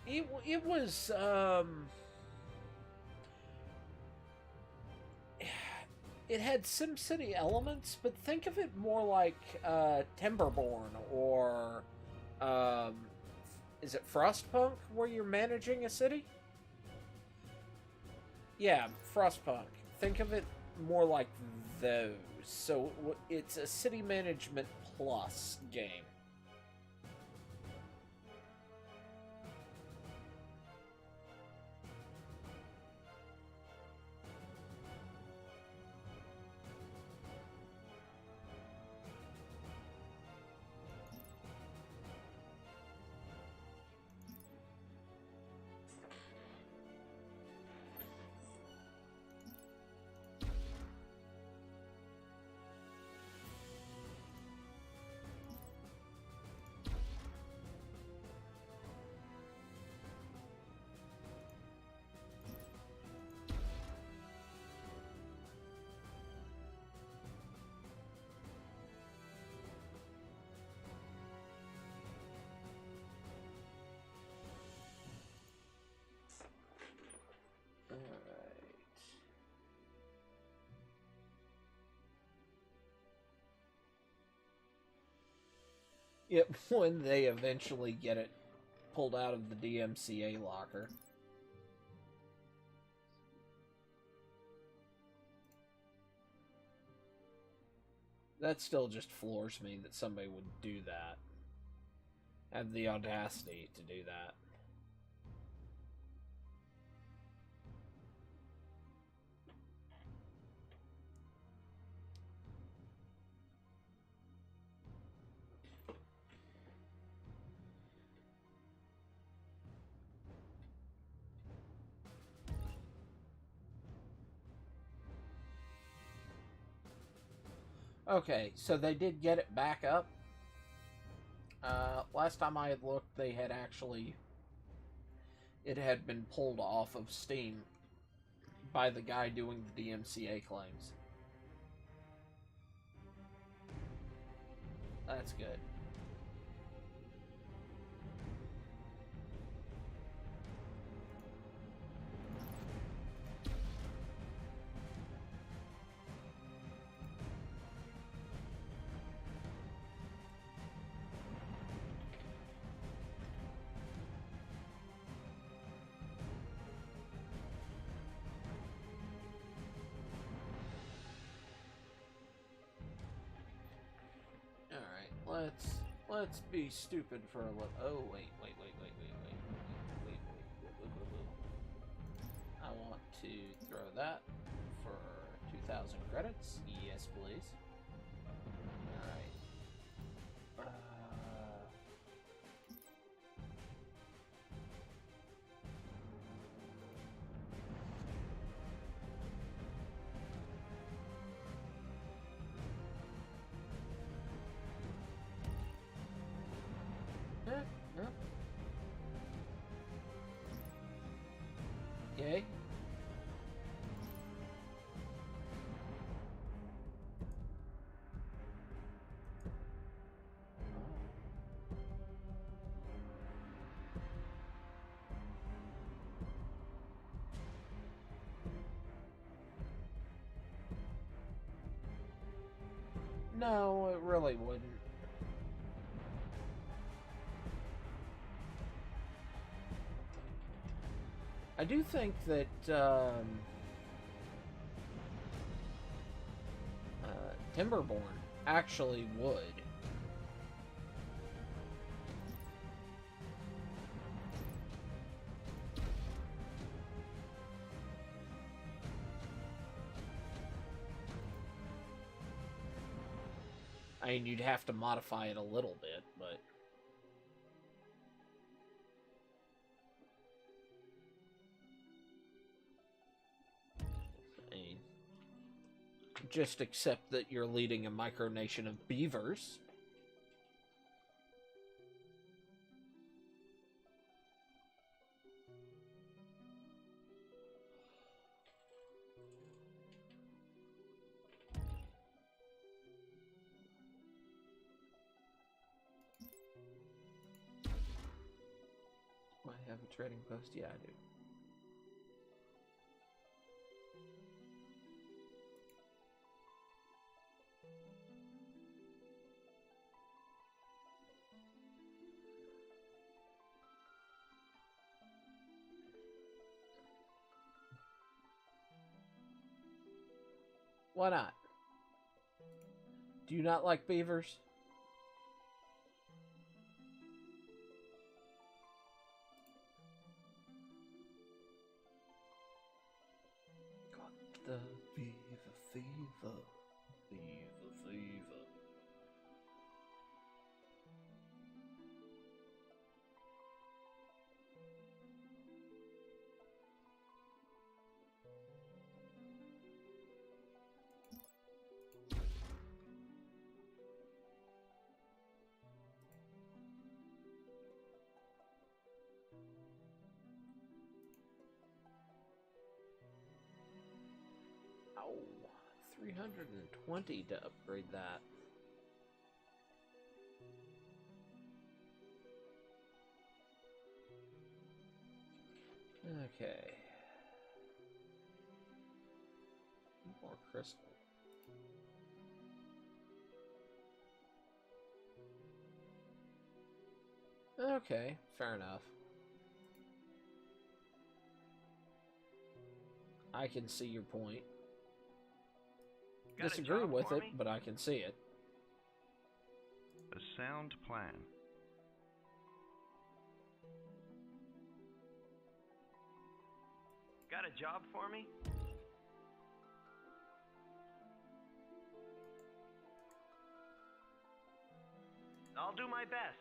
It was it had SimCity elements, but think of it more like Timberborn or is it Frostpunk, where you're managing a city? Yeah, Frostpunk. Think of it more like those. So it's a city management plus game. Yep, when they eventually get it pulled out of the DMCA locker. That still just floors me that somebody would do that. Have the audacity to do that. Okay, so they did get it back up. Last time I had looked, they had actually... It had been pulled off of Steam by the guy doing the DMCA claims. That's good. Let's be stupid for a little. Oh wait. I want to throw that for 2,000 credits. Yes, please. All right. Okay. No, it really wouldn't. I do think that Timberborn actually would. I mean, you'd have to modify it a little bit, but... just accept that you're leading a micronation of beavers. Do I have a trading post? Yeah, I do. Why not? Do you not like beavers? Got the beaver fever. Beaver fever. Oh, 320 to upgrade that. Okay. More crystal. Okay, fair enough. I can see your point. Disagree with it, but I can see it. A sound plan. Got a job for me? I'll do my best.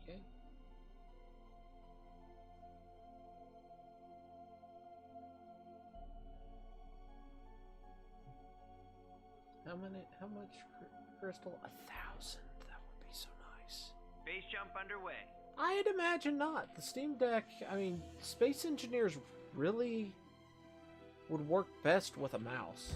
Okay. How much crystal? 1,000. That would be so nice. Base jump underway. I'd imagine not. The Steam Deck, I mean, Space Engineers really would work best with a mouse.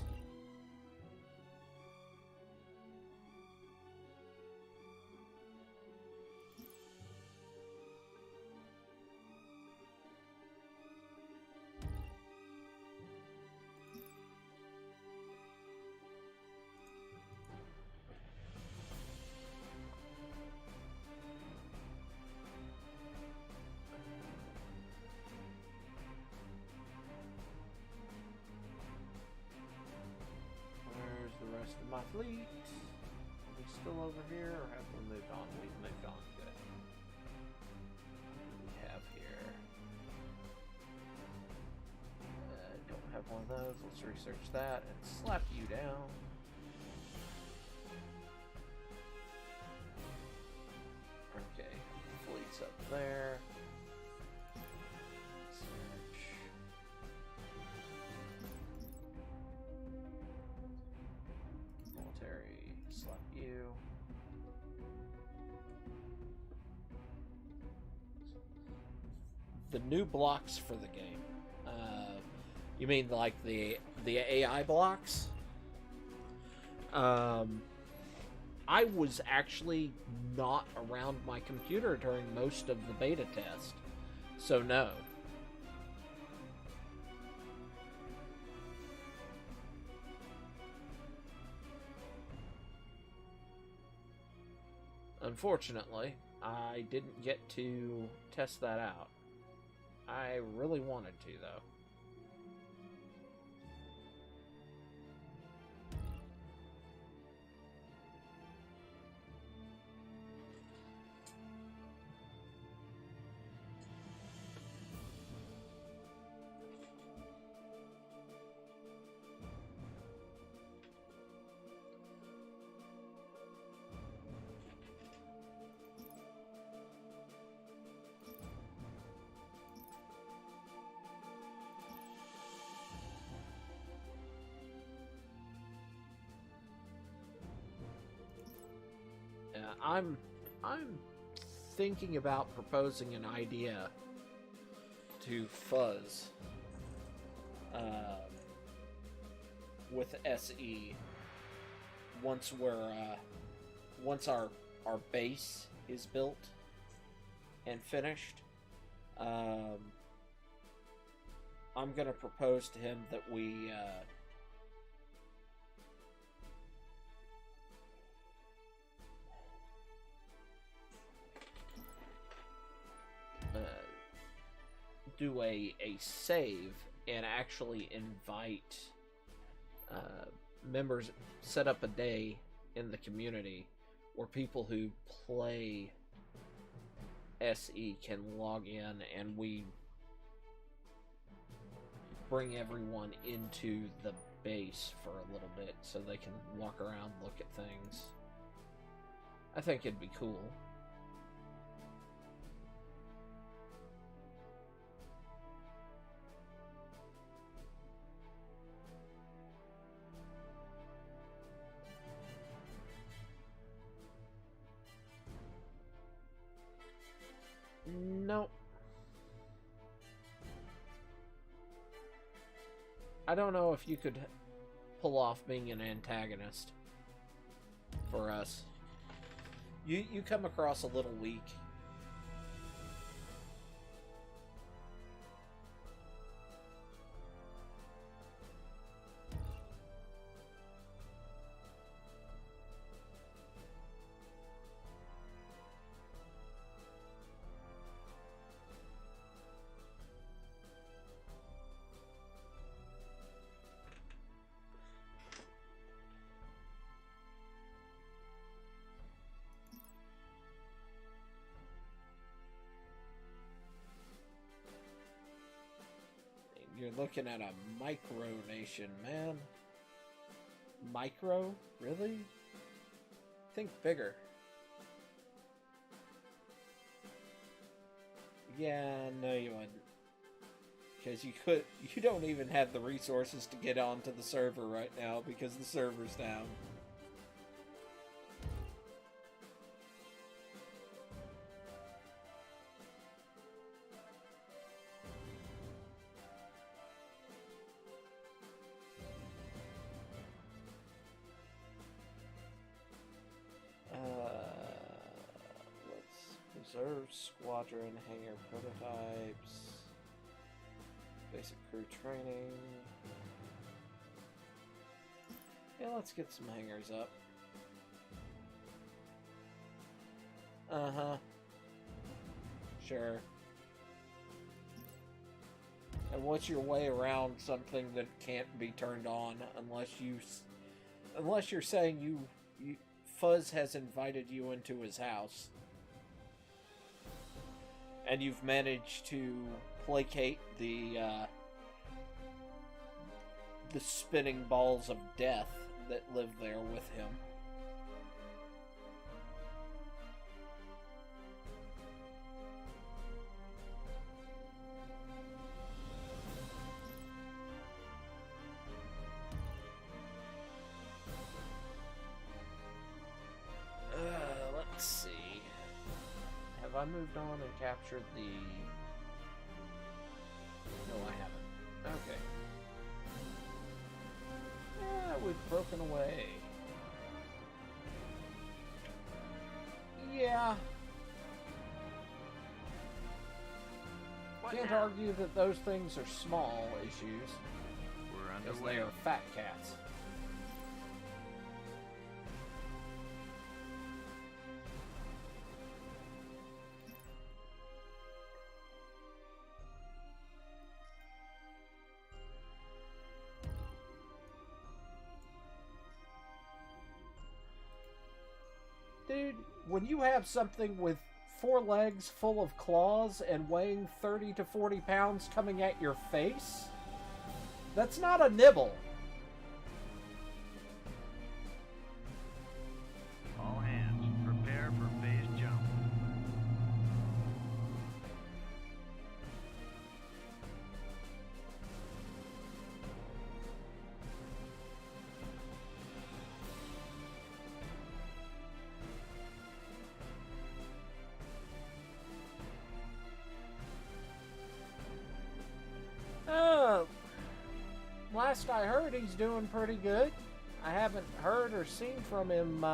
Where's the rest of my fleet? Are we still over here, or have we moved on? We've moved on. Good. What do we have here? Don't have one of those. Let's research that and slap you down. Okay, fleet's up there. Search. Military, slap you. The new blocks for the game. You mean like the AI blocks? I was actually not around my computer during most of the beta test, so no. Unfortunately, I didn't get to test that out. I really wanted to, though. I'm thinking about proposing an idea to Fuzz with SE once our base is built and finished. I'm gonna propose to him that we do a save and actually invite members, set up a day in the community where people who play SE can log in, and we bring everyone into the base for a little bit so they can walk around, look at things. I think it'd be cool. Nope. I don't know if you could pull off being an antagonist. for us. You come across a little weak. You're looking at a micronation, man. Micro? Really? Think bigger. Yeah, no you wouldn't. Because you don't even have the resources to get onto the server right now because the server's down. Reserve Squadron Hangar prototypes. Basic crew training. Yeah, let's get some hangars up. Uh-huh. Sure. And what's your way around something that can't be turned on unless you're saying Fuzz has invited you into his house? And you've managed to placate the spinning balls of death that live there with him. Let's see. Have I moved on and captured the... No, I haven't. Okay. Yeah, we've broken away. Yeah. Can't argue that those things are small issues. We're Because underway. they are fat cats. Dude, when you have something with 4 legs full of claws and weighing 30 to 40 pounds coming at your face, that's not a nibble. All hands, prepare for phase jump. Last I heard, he's doing pretty good. I haven't heard or seen from him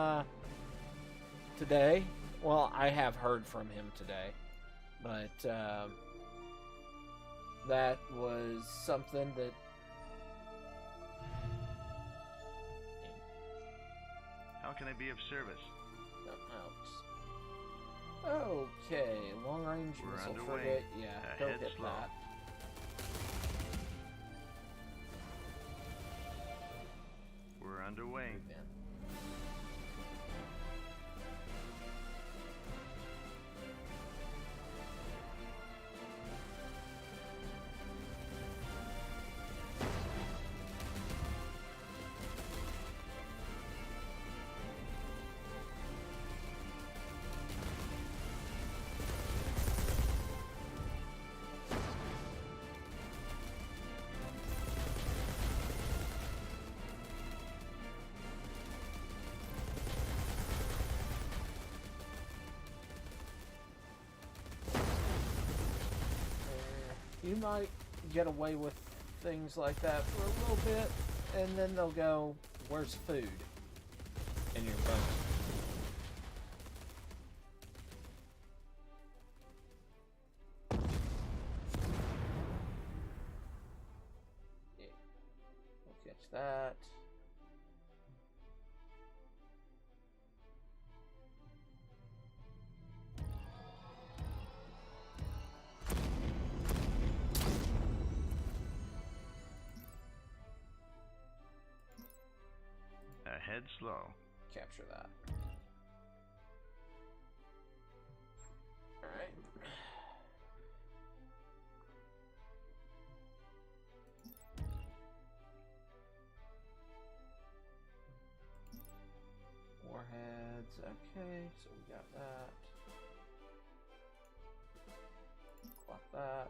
today. Well, I have heard from him today, but that was something that... How can I be of service? Okay, long-range We're missile underway. frigate. Yeah, go Ahead hit slow. that. We're underway. Move in. You might get away with things like that for a little bit, and then they'll go, "Where's food?" in your boat. Fix that. Ahead slow. Capture that. Alright. Warheads, okay, so we got that. Clock that.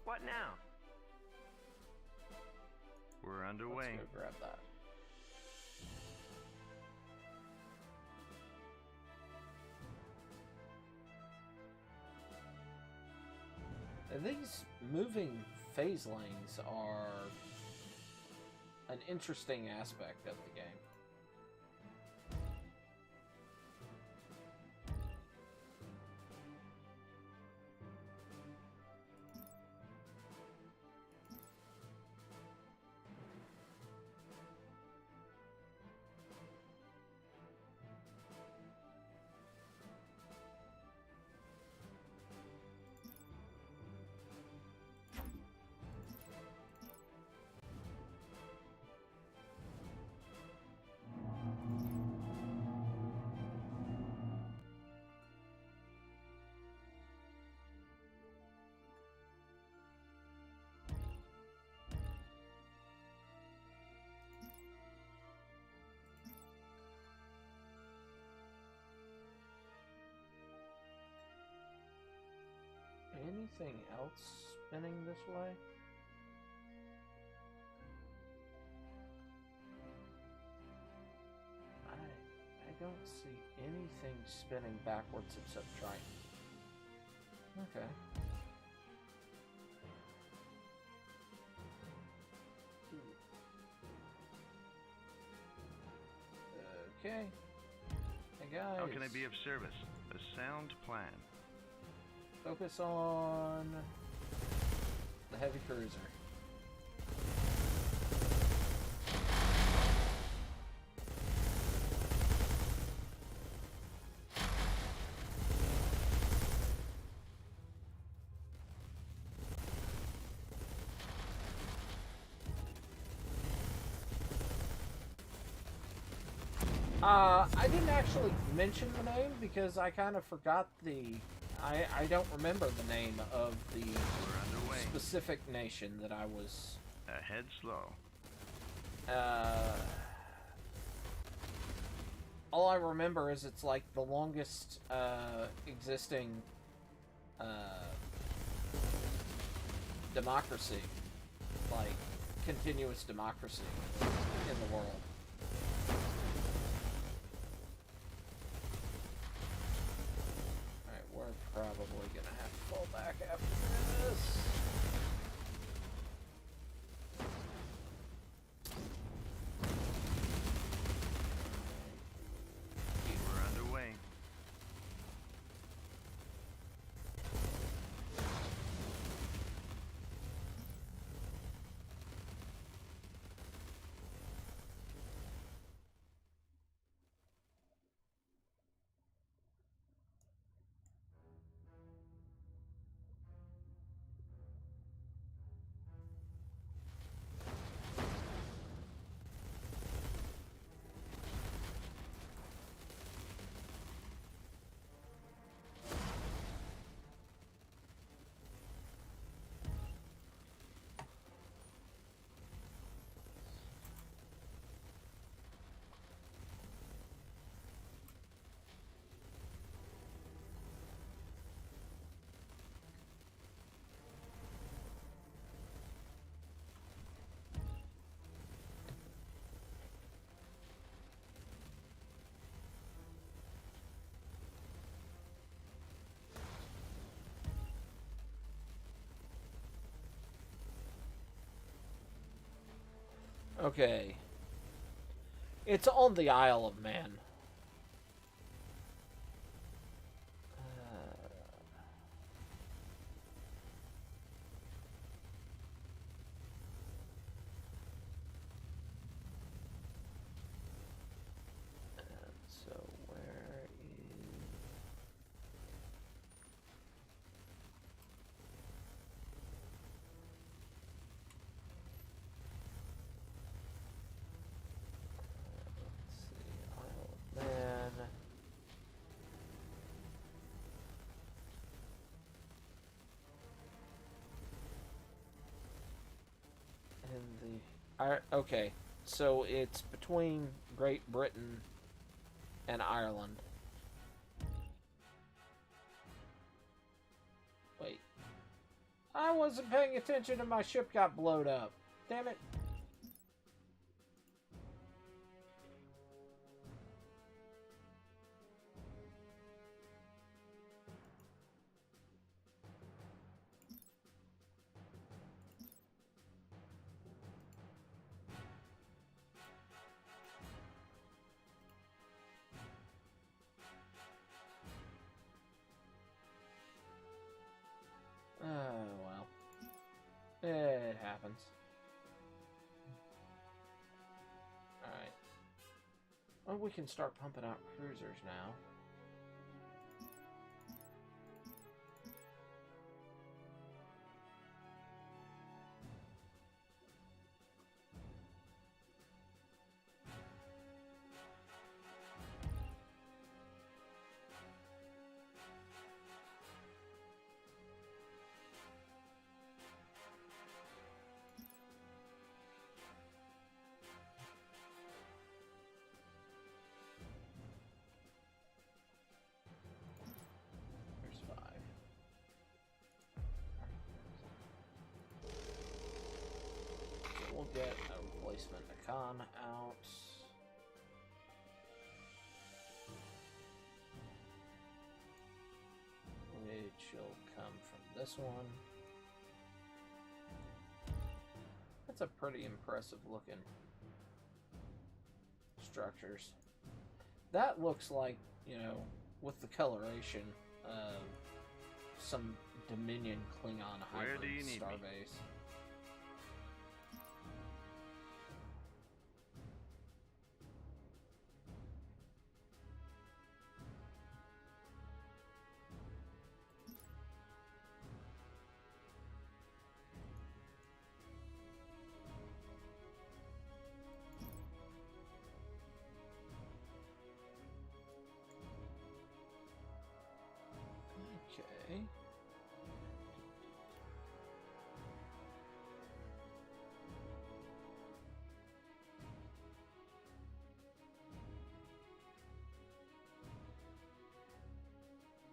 What now? We're underway. Let's go grab that. And these moving phase lanes are an interesting aspect of the game. Anything else spinning this way? I don't see anything spinning backwards except Triton. Okay. Okay. Hey guys. How can I be of service? A sound plan. Focus on the heavy cruiser. I didn't actually mention the name because I kind of forgot I don't remember the name of the specific nation that I was... Ahead slow. All I remember is it's like the longest existing democracy, like continuous democracy in the world. Probably gonna have to fall back after this. We're underway. Okay. It's on the Isle of Man. Okay, so it's between Great Britain and Ireland. Wait. I wasn't paying attention and my ship got blowed up. Damn it. Oh, well. It happens. Alright. Well, we can start pumping out cruisers now. There's 5. So we'll get a replacement Econ out. Which will come from this one. That's a pretty impressive looking structures. That looks like, you know, with the coloration, some Dominion Klingon hybrid starbase. Okay.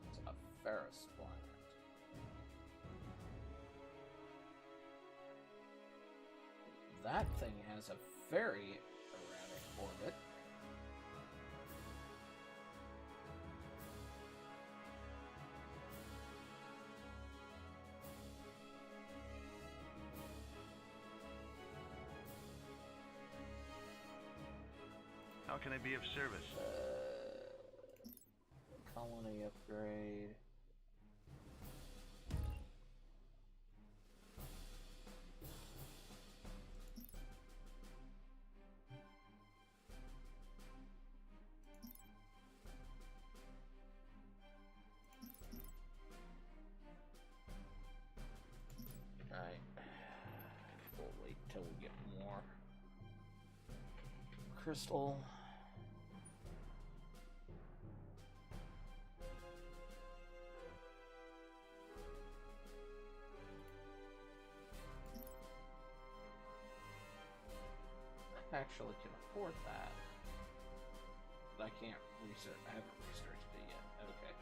It's a Ferris planet. That thing has a very erratic orbit. How can I be of service? Colony upgrade. Alright. We'll wait till we get more crystal. I actually can afford that. But I can't research. I haven't researched it yet. Okay.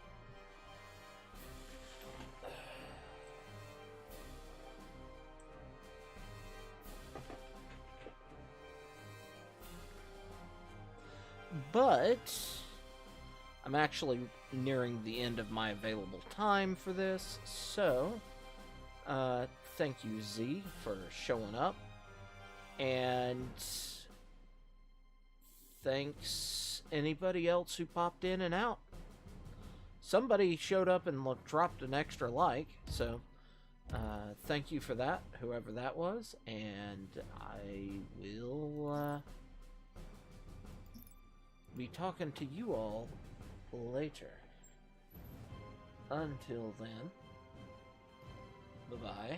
But I'm actually nearing the end of my available time for this, so thank you, Z, for showing up. And thanks anybody else who popped in and out. Somebody showed up and dropped an extra like, so thank you for that, whoever that was, and I will be talking to you all later. Until then, bye-bye.